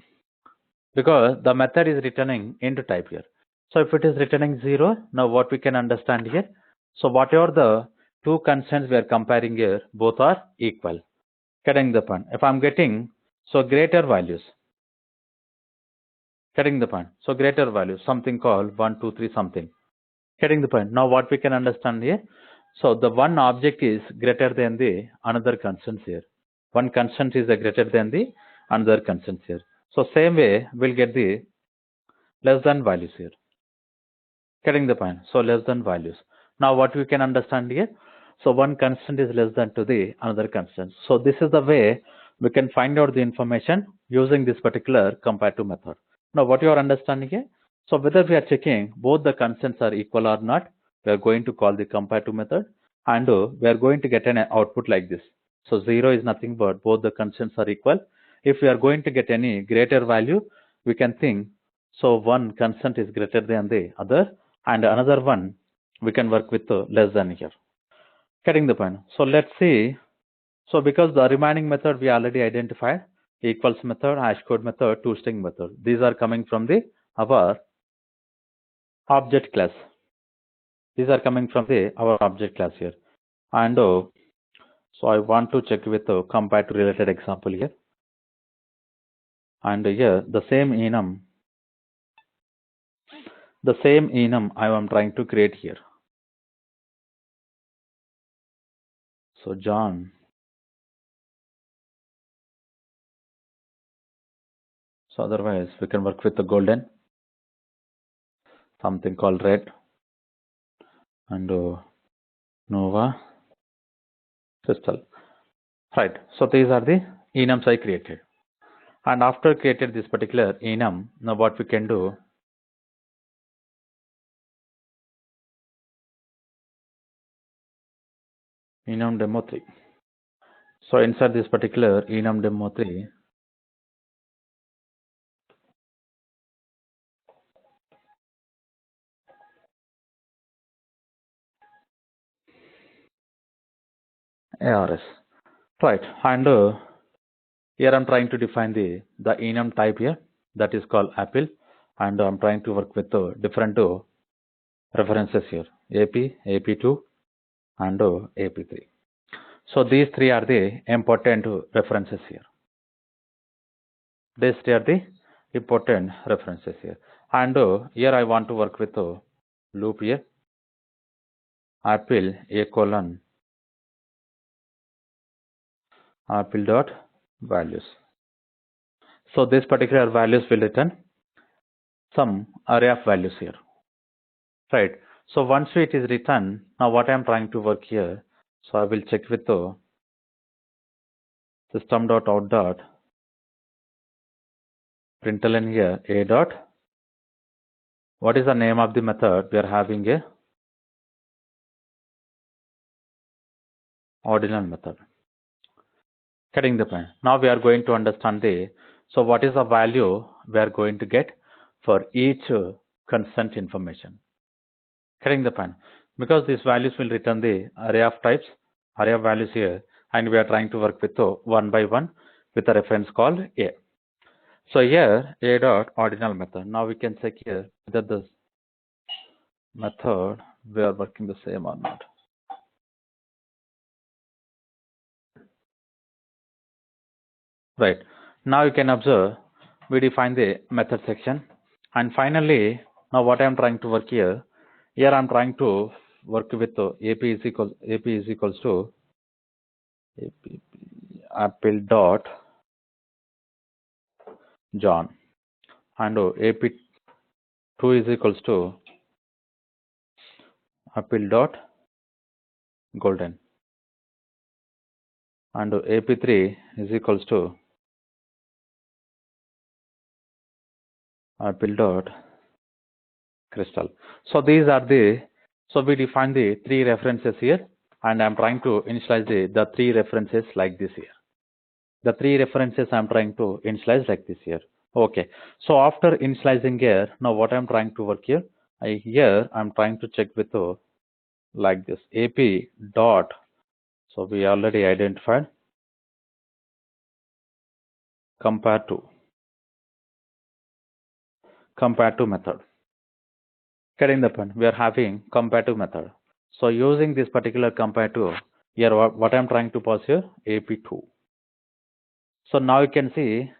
because the method is returning int type here. So if it is returning 0, now what we can understand here. So whatever the two constants we are comparing here, both are equal. Getting the point. If I'm getting so greater values, getting the point. So greater values, something called 1, 2, 3 something. Getting the point. Now what we can understand here. So the one object is greater than the another constant here. One constant is greater than the another constant here. So same way we'll get the less than values here. Getting the point. So less than values. Now what we can understand here. So one constant is less than to the another constant. So this is the way we can find out the information using this particular compare-to method. Now what you are understanding here. So whether we are checking both the constants are equal or not, we are going to call the compare-to method, and we are going to get an output like this. So 0 is nothing but both the constants are equal. If we are going to get any greater value, we can think so one constant is greater than the other, and another one we can work with less than here. Getting the point. So let's see. So because the remaining method we already identified, equals method, hash code method, toString method. These are coming from the our object class. These are coming from the our object class here. And so I want to check with compare-to related example here. and here the same enum I am trying to create here. So John. So otherwise we can work with the golden, something called red, and Nova, crystal. Right. So these are the enums I created. And after created this particular enum, now what we can do, enum demo 3. So inside this particular enum demo 3, ARS. Right. And here I'm trying to define the enum type here, that is called Apple, and I'm trying to work with different references here, AP, AP2, and AP3. So these three are the important references here. These three are the important references here. And here I want to work with loop here, Apple A colon Apple dot values. So this particular values will return some array of values here. Right. So once it is written, now what I am trying to work here, so I will check with the system.out. Println here a dot. What is the name of the method? We are having a ordinal method. Getting the point. Now we are going to understand so what is the value we are going to get for each consent information. Getting the point. Because these values will return the array of types, array of values here, and we are trying to work with one by one with a reference called A. So here A dot ordinal method. Now we can check here whether this method we are working the same or not. Right. Now you can observe we define the method section, and finally now what I am trying to work here I am trying to work with AP is equals to Apple dot John, and AP2 is equals to Apple dot Golden, and AP3 is equals to Apple dot Crystal. So these are so we define the three references here, and I'm trying to initialize the three references like this here. The three references I'm trying to initialize like this here. Okay. So after initializing here, now what I'm trying to work here, I'm trying to check with like this AP dot. So we already identified compare to method. Getting the point. We are having compare to method. So using this particular compare to here, what I'm trying to pass here, AP2. So now you can see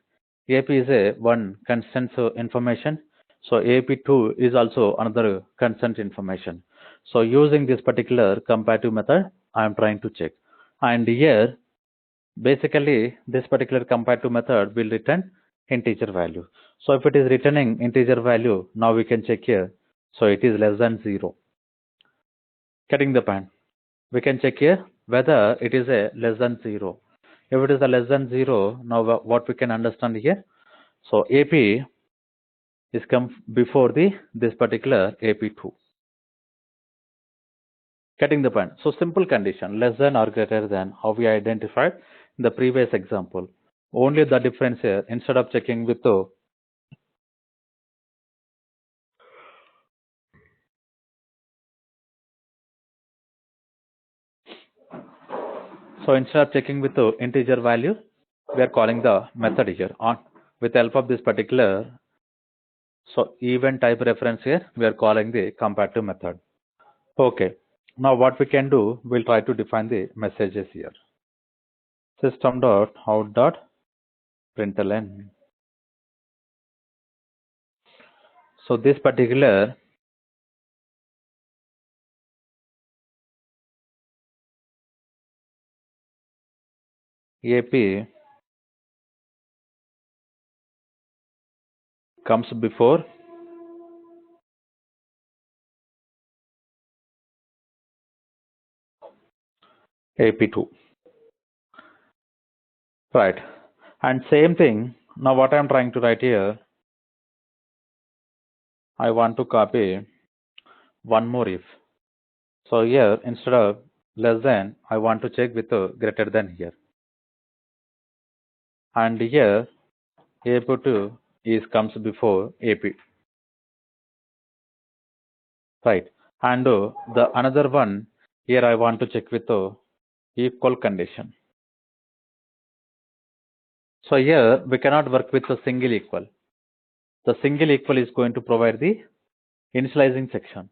AP is a one consent information. So AP2 is also another consent information. So using this particular comparative method, I am trying to check. And here, basically, this particular comparative method will return integer value. So if it is returning integer value, now we can check here. So it is less than 0. Getting the point. We can check here whether it is a less than 0. If it is a less than 0, now what we can understand here. So AP is come before this particular AP2. Getting the point. So simple condition, less than or greater than, how we identified in the previous example. Only the difference here, instead of checking with so instead of checking with the integer value, we are calling the method here on with the help of this particular event type reference here, we are calling the comparative method. Okay. Now what we can do, we'll try to define the messages here. System.out.println So this particular AP comes before AP2, right? And same thing, now what I'm trying to write here, I want to copy one more if. So here, instead of less than, I want to check with greater than here. And here, AP2 is comes before AP, right? And the another one, here I want to check with equal condition. So here, we cannot work with a single equal. The single equal is going to provide the initializing section.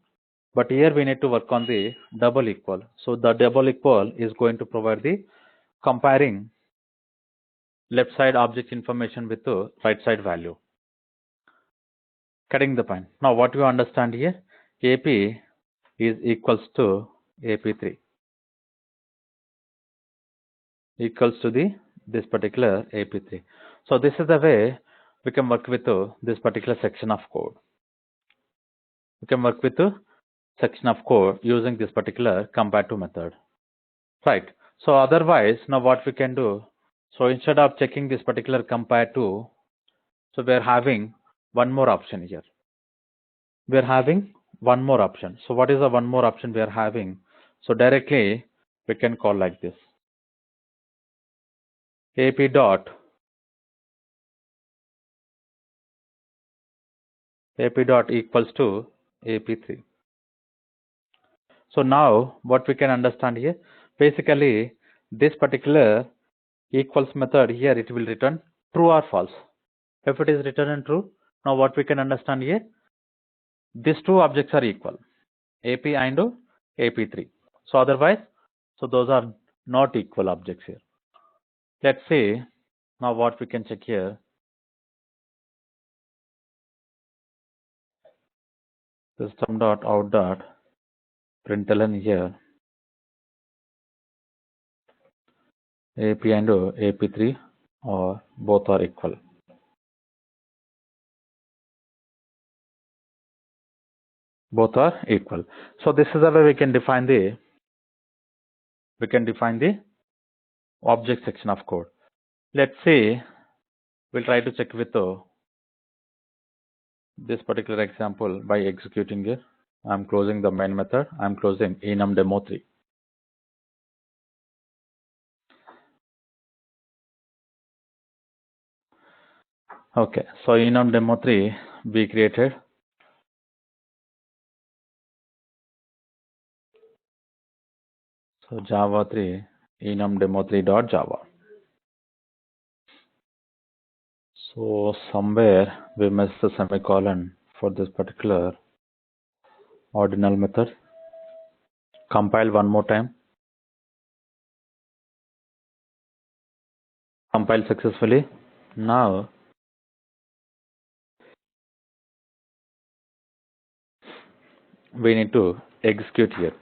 But here we need to work on the double equal. So the double equal is going to provide the comparing left side object information with the right side value. Cutting the point. Now what you understand here? AP is equals to AP3. Equals to this particular AP3. So this is the way we can work with this particular section of code. We can work with the section of code using this particular compare to method. Right. So otherwise, now what we can do, so instead of checking this particular compare to, so we are having one more option here. We are having one more option. So what is the one more option we are having? So directly we can call like this. AP dot equals to AP3. So now what we can understand here, basically this particular equals method here, it will return true or false. If it is returned true, now what we can understand here, these two objects are equal, AP and AP3. So otherwise, so those are not equal objects here. Let's see now what we can check here. System dot out dot println here. AP and AP3 or both are equal. Both are equal. So this is the way we can define the object section of code. Let's see, we'll try to check with this particular example by executing it. I'm closing the main method. I'm closing enum demo 3. Okay, so enum demo 3 we created. So Java 3 enum demo 3 dot Java. So somewhere we missed the semicolon for this particular ordinal method. Compile one more time. Compile successfully. Now we need to execute here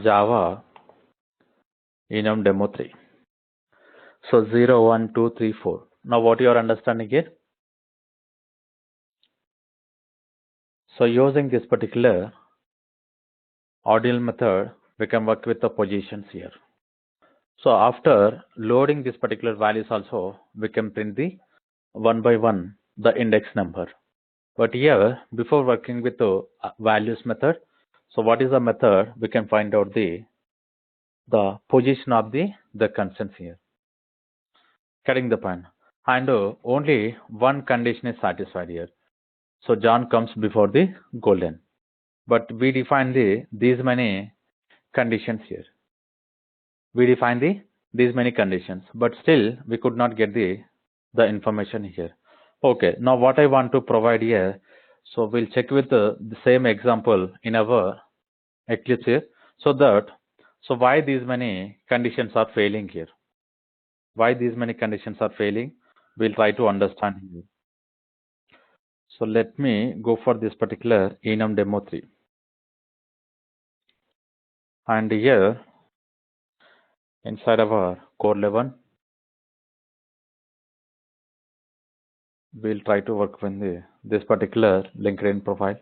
Java enum demo 3. So 0, 1, 2, 3, 4. Now what you are understanding here? So using this particular ordinal method, we can work with the positions here. So after loading this particular values also, we can print the one by one the index number. But here, before working with the values method, so what is the method? We can find out the position of the constants here. Cutting the point. And only one condition is satisfied here. So John comes before the golden. But we define these many conditions here. We define these many conditions, but still we could not get the information here. Okay, now what I want to provide here, so we'll check with the same example in our Eclipse here, so why these many conditions are failing here? Why these many conditions are failing? We'll try to understand here. So let me go for this particular enum demo 3. And here inside our core 11, we'll try to work with this particular LinkedIn profile.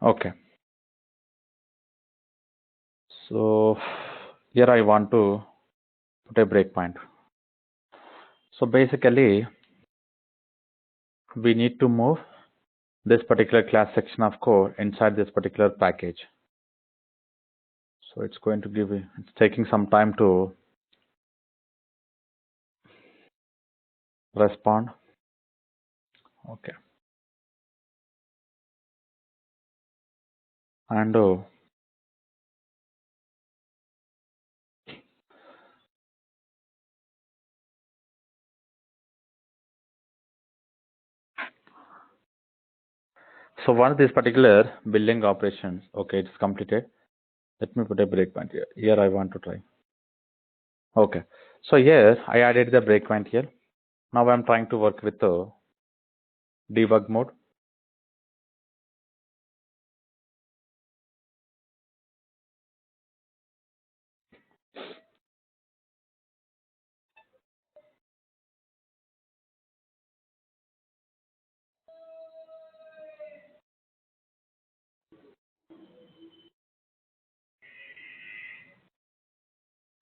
Okay. So here I want to put a breakpoint. So basically, we need to move this particular class section of code inside this particular package. So it's going to give you, it's taking some time to respond. Okay. And so once this particular building operations, okay, it's completed. Let me put a breakpoint here. Here I want to try. Okay. So here I added the breakpoint here. Now I'm trying to work with the debug mode.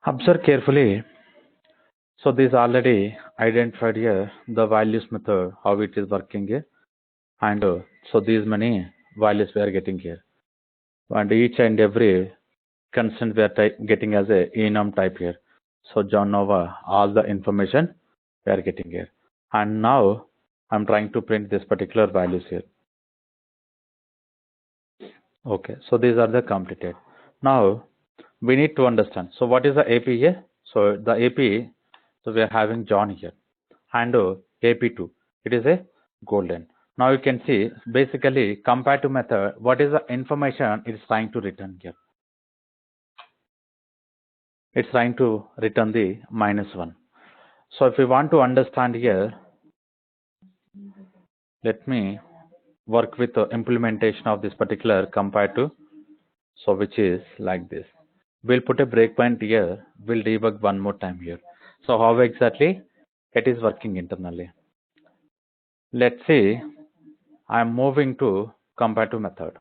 Observe carefully. So this already identified here the values method, how it is working here. And so these many values we are getting here. And each and every constant we are getting as a enum type here. So John Nova, all the information we are getting here. And now I'm trying to print this particular values here. Okay, so these are the completed. Now we need to understand. So what is the AP here? So the AP, so we are having John here. And AP2, it is a golden. Now you can see basically compared to method, what is the information it is trying to return here? It's trying to return the -1. So if we want to understand here, let me work with the implementation of this particular compared to, so which is like this. We'll put a breakpoint here. We'll debug one more time here. So how exactly it is working internally? Let's say I'm moving to compare to method.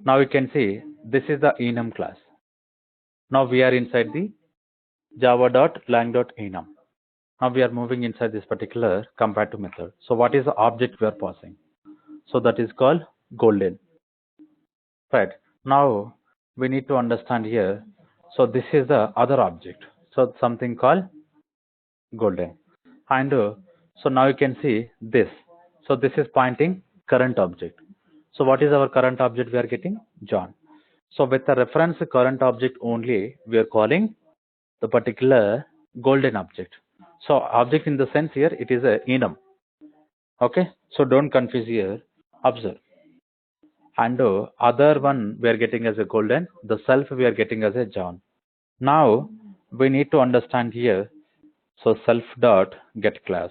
Now you can see this is the enum class. Now we are inside the java.lang.enum. Now we are moving inside this particular compare to method. So what is the object we are passing? So that is called golden. Right. Now we need to understand here. So this is the other object. So something called golden. And so now you can see this. So this is pointing current object. So what is our current object we are getting? John. So with the reference current object only, we are calling the particular golden object. So object in the sense here, it is a enum. Okay. So don't confuse here. Observe. And other one we are getting as a golden, the self we are getting as a John. Now we need to understand here. So self dot get class.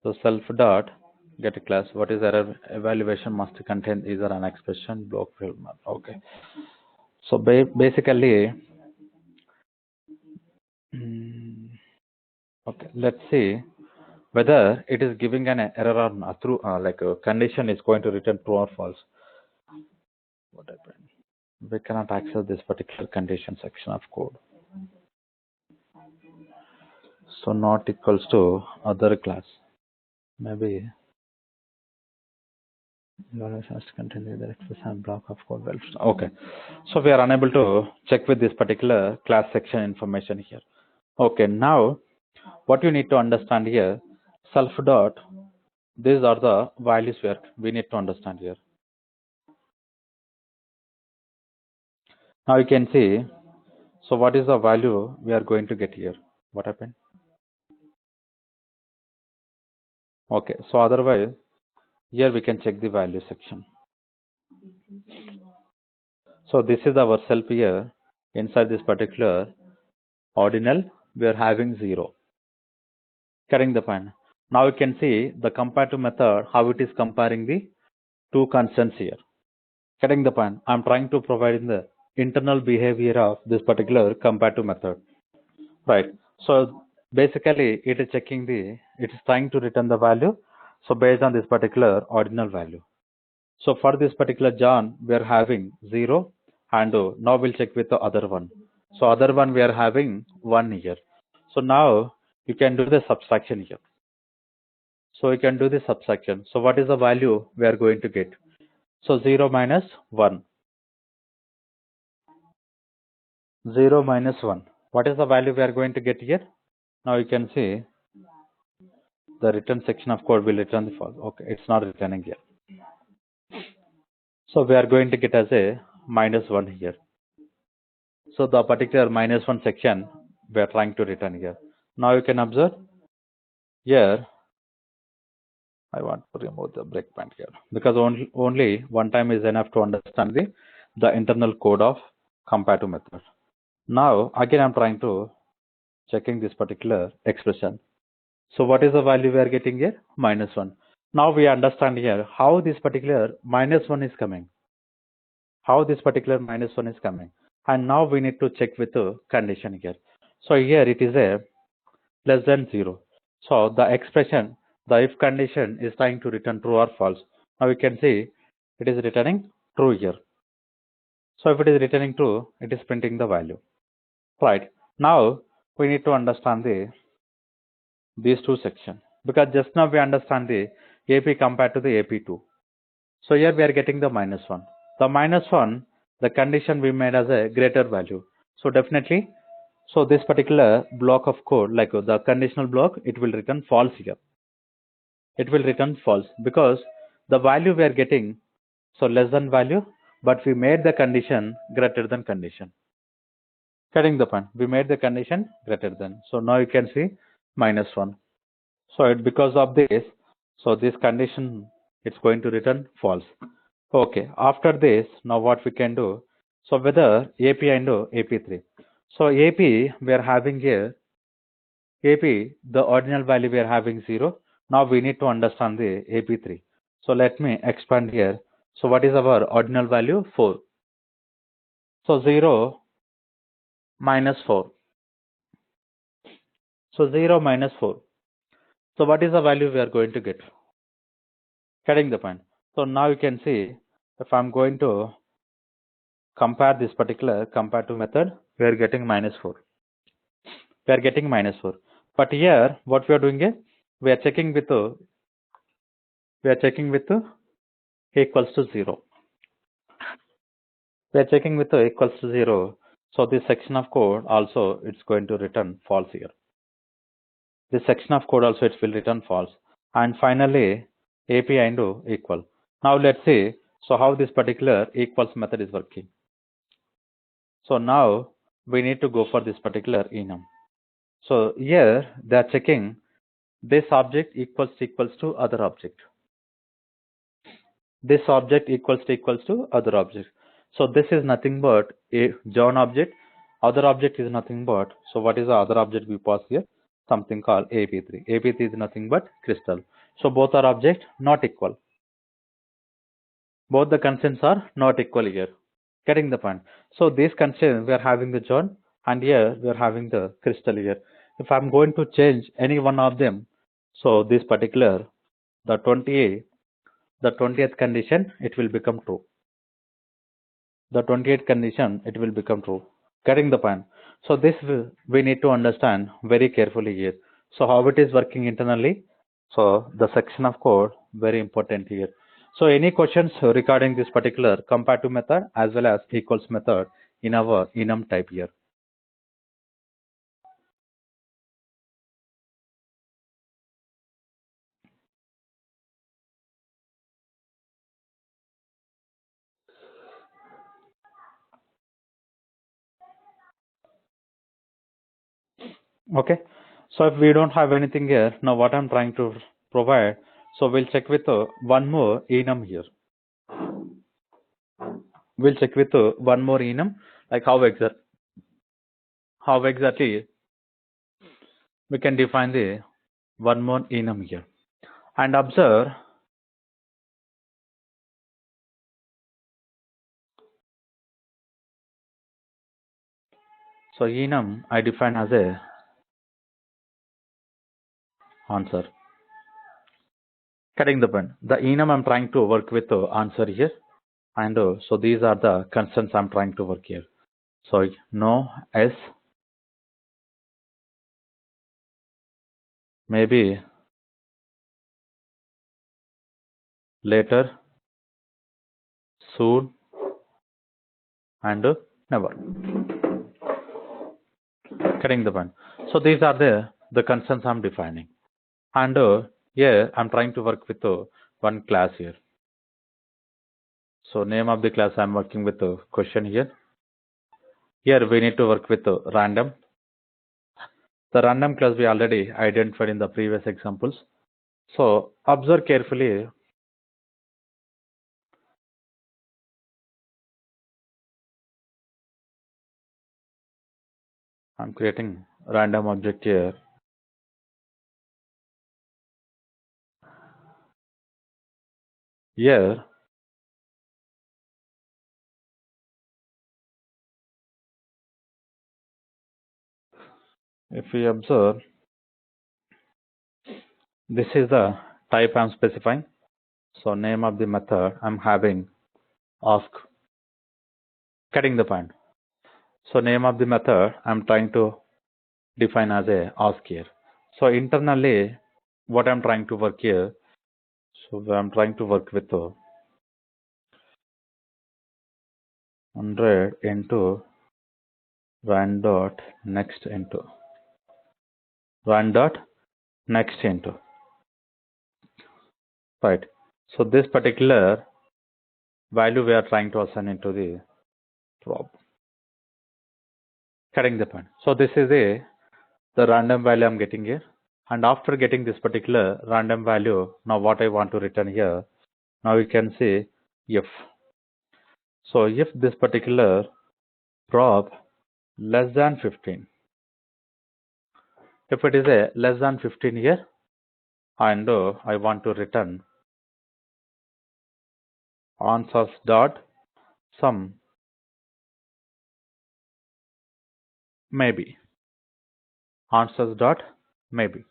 So self dot get a class. What is error evaluation must contain either an expression block field map. Okay. So basically, okay. Let's see whether it is giving an error or not, through like a condition is going to return true or false. What happened? We cannot access this particular condition section of code. So not equals to other class. Maybe has to contain the expression block of code. Well, okay. So we are unable to check with this particular class section information here. Okay. Now what you need to understand here, self dot. These are the values where we need to understand here. Now you can see. So what is the value we are going to get here? What happened? Okay, so otherwise here we can check the value section. So this is our self here. Inside this particular ordinal, we are having 0. Carrying the point. Now you can see the comparative method, how it is comparing the two constants here. Getting the point. I'm trying to provide in the internal behavior of this particular comparative method. Right. So basically it is checking it is trying to return the value. So based on this particular ordinal value. So for this particular John, we are having 0 and now we'll check with the other one. So other one we are having 1 here. So now you can do the subtraction here. So you can do the subtraction. So what is the value we are going to get? So 0 minus 1. 0 minus 1. What is the value we are going to get here? Now you can see the return section of code will return the false. Okay, it's not returning here. So we are going to get as a minus 1 here. So the particular minus 1 section we are trying to return here. Now you can observe here. I want to remove the breakpoint here because only one time is enough to understand the internal code of comparative method. Now again I'm trying to checking this particular expression. So what is the value we are getting here? Minus 1. Now we understand here how this particular minus 1 is coming. How this particular minus 1 is coming. And now we need to check with the condition here. So here it is a less than 0. So the expression, the if condition is trying to return true or false. Now we can see it is returning true here. So if it is returning true, it is printing the value. Right. Now we need to understand these two sections because just now we understand the AP compared to the AP2. So here we are getting the minus 1. The minus 1, the condition we made as a greater value. So definitely, so this particular block of code, like the conditional block, it will return false here. It will return false because the value we are getting, so less than value, but we made the condition greater than condition. Getting the point. We made the condition greater than. So now you can see minus 1. So because of this, so this condition it's going to return false. Okay, after this, now what we can do, so whether AP and AP3. So AP we are having here, AP the ordinal value we are having 0. Now we need to understand the AP3. So let me expand here. So what is our ordinal value? 4. So 0 minus 4. So 0 minus 4. So what is the value we are going to get? Getting the point. So now you can see if I'm going to compare this particular comparative method, we are getting minus 4. We are getting minus 4. But here what we are doing is we are checking with equals to 0. We are checking with equals to 0. So this section of code also it's going to return false here. This section of code also it will return false. And finally AP and equal. Now let's see so how this particular equals method is working. So now we need to go for this particular enum. So here they are checking this object equals to other object. This object equals to other object. So this is nothing but a John object. Other object is nothing but, so what is the other object we pass here? Something called AP3. AP3 is nothing but crystal. So both are object not equal. Both the constants are not equal here. Getting the point. So these constants we are having the John and here we are having the crystal here. If I'm going to change any one of them, so this particular the 20th condition it will become true. The 28th condition it will become true. Getting the point. So this we need to understand very carefully here. So how it is working internally. So the section of code very important here. So any questions regarding this particular comparative method as well as equals method in our enum type here. Okay. So if we don't have anything here, now what I'm trying to provide. So we'll check with one more enum here. We'll check with one more enum, like how exactly we can define the one more enum here. And observe, so enum I define as a answer. Getting the point. The enum I'm trying to work with answer here, and so these are the constants I'm trying to work here. So no S, maybe, later, soon, and never. Getting the point. So these are the constants I'm defining, and here I'm trying to work with one class here. So name of the class I'm working with question here. Here we need to work with random. The random class we already identified in the previous examples. So observe carefully. I'm creating random object here. Here, if we observe, this is the type I'm specifying. So name of the method I'm having ask. Getting the point. So name of the method I'm trying to define as a ask here. So internally, what I'm trying to work here. So I'm trying to work with 100 into run dot next into run dot next into, right. So this particular value we are trying to assign into the prob. Getting the point. So this is the random value I'm getting here, and after getting this particular random value, now what I want to return here, now you can say if. So if this particular prob less than 15, if it is a less than 15 here, and I want to return answers dot sum maybe, answers dot maybe,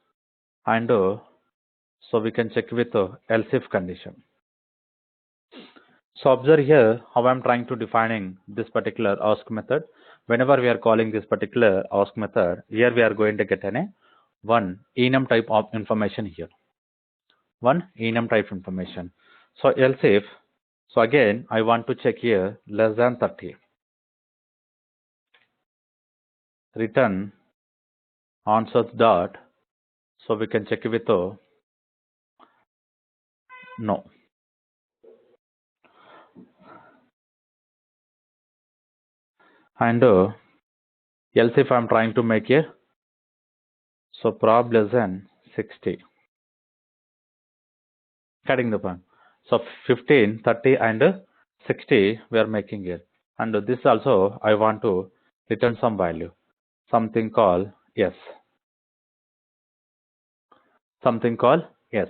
and so we can check with else if condition. So observe here how I'm trying to defining this particular ask method. Whenever we are calling this particular ask method, here we are going to get one enum type of information here. One enum type information. So else if, so again I want to check here less than 30. Return answers dot, so we can check with no. And else if I'm trying to make here, so prob less than 60. Cutting the point. So 15, 30 and 60 we are making here. And this also I want to return some value. Something called yes. Something called yes.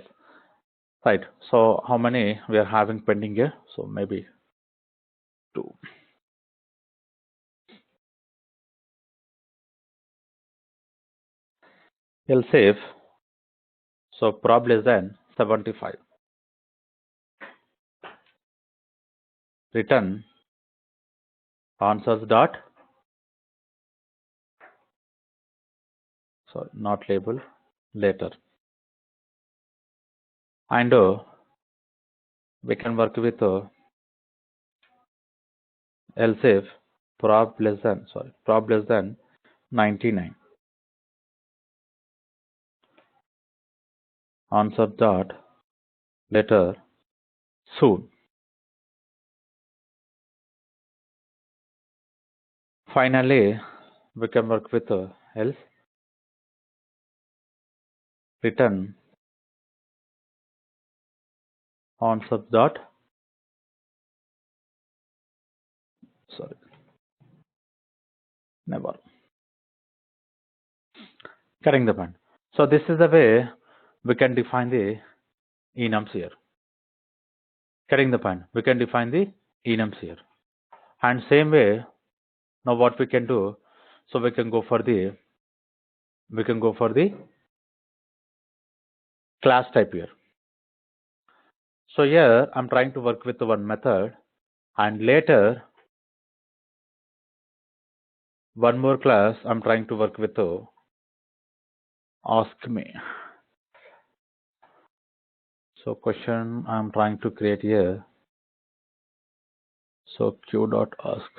Right. So how many we are having pending here? So maybe 2. Else if, so prob less than 75. Return answers dot, so not label, later. And we can work with else if prob less than 99. Answer dot later soon. Finally, we can work with else. Return answer dot never. Getting the point. So this is the way we can define the enums here. Getting the point. We can define the enums here. And same way, now what we can do, so we can go for the class type here. So here I'm trying to work with one method, and later one more class I'm trying to work with ask me. So question I'm trying to create here. So q dot ask.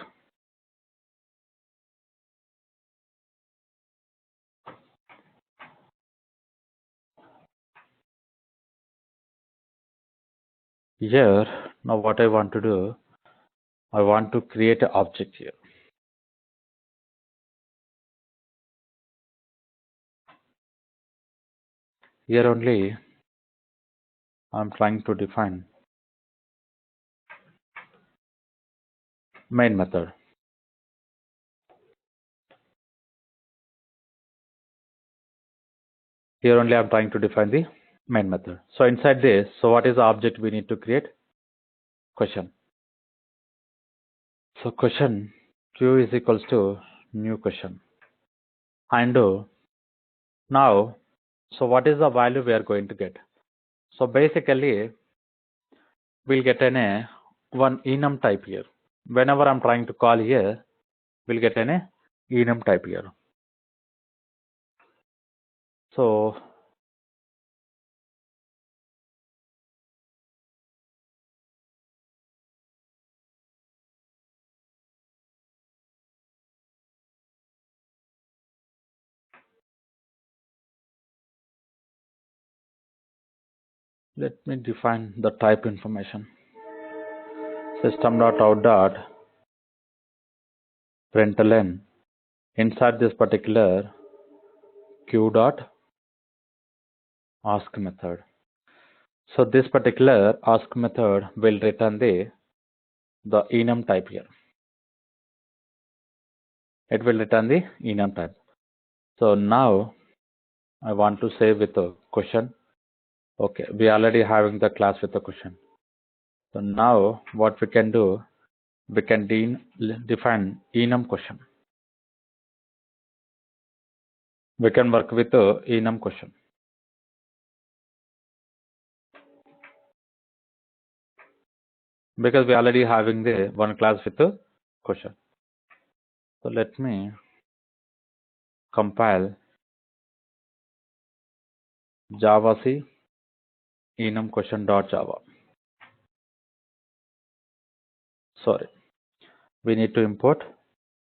Here now what I want to do, I want to create an object here. Here only I'm trying to define main method. Here only I'm trying to define the main method. So inside this, so what is the object we need to create? Question. So question q is equals to new question. And now, so what is the value we are going to get? So basically, we'll get one enum type here. Whenever I'm trying to call here, we'll get an enum type here. So let me define the type information. System.out.println. Inside this particular q dot ask method. So this particular ask method will return the enum type here. It will return the enum type. So now I want to say with a question. Okay, we already having the class with a question. So now what we can do, we can define enum question. We can work with the enum question. Because we already having the one class with a question. So let me compile javac enum question.java. Sorry, we need to import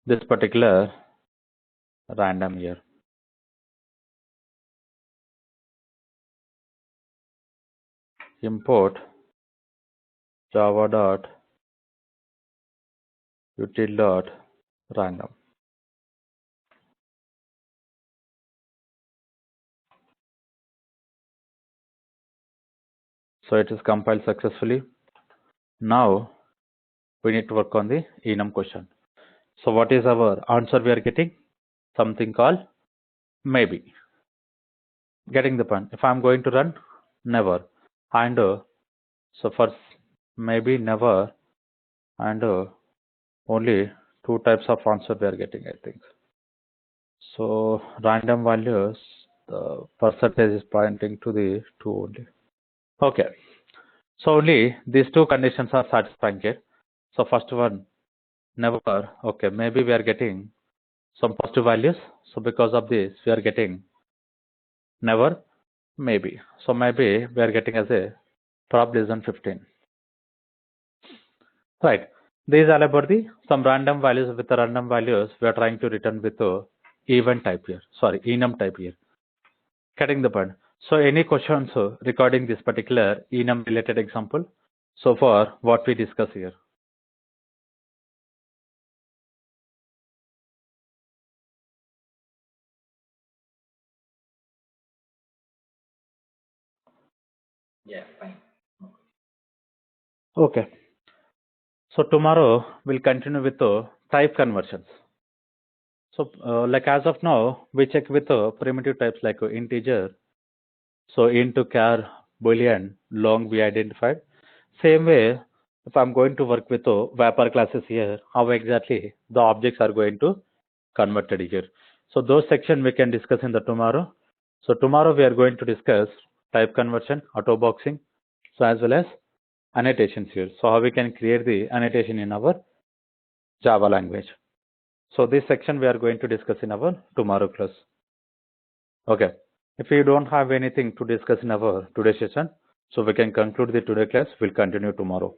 this particular random here. Import java.util.random. So it is compiled successfully. Now we need to work on the enum question. So what is our answer we are getting? Something called maybe. Getting the point. If I'm going to run, never. And so for maybe, never, and only two types of answer we are getting, I think. So random values, the percentage is pointing to the 2 only. Okay. So only these two conditions are satisfying here. So first one, never. Okay, maybe we are getting some positive values. So because of this, we are getting never, maybe. So maybe we are getting as a probability 15. Right. These are about the some random values. With the random values, we are trying to return with the event type here. Sorry, enum type here. Getting the point. So any questions regarding this particular enum related example? So far, what we discuss here. Yeah, fine. Okay. So tomorrow we'll continue with the type conversions. So like as of now, we check with primitive types like integer. So int to char, boolean, long we identified. Same way, if I'm going to work with wrapper classes here, how exactly the objects are going to converted here. So those section we can discuss in the tomorrow. So tomorrow we are going to discuss type conversion, auto boxing, so as well as annotations here. So how we can create the annotation in our Java language. So this section we are going to discuss in our tomorrow class. Okay. If you don't have anything to discuss in our today's session, so we can conclude the today class. We'll continue tomorrow.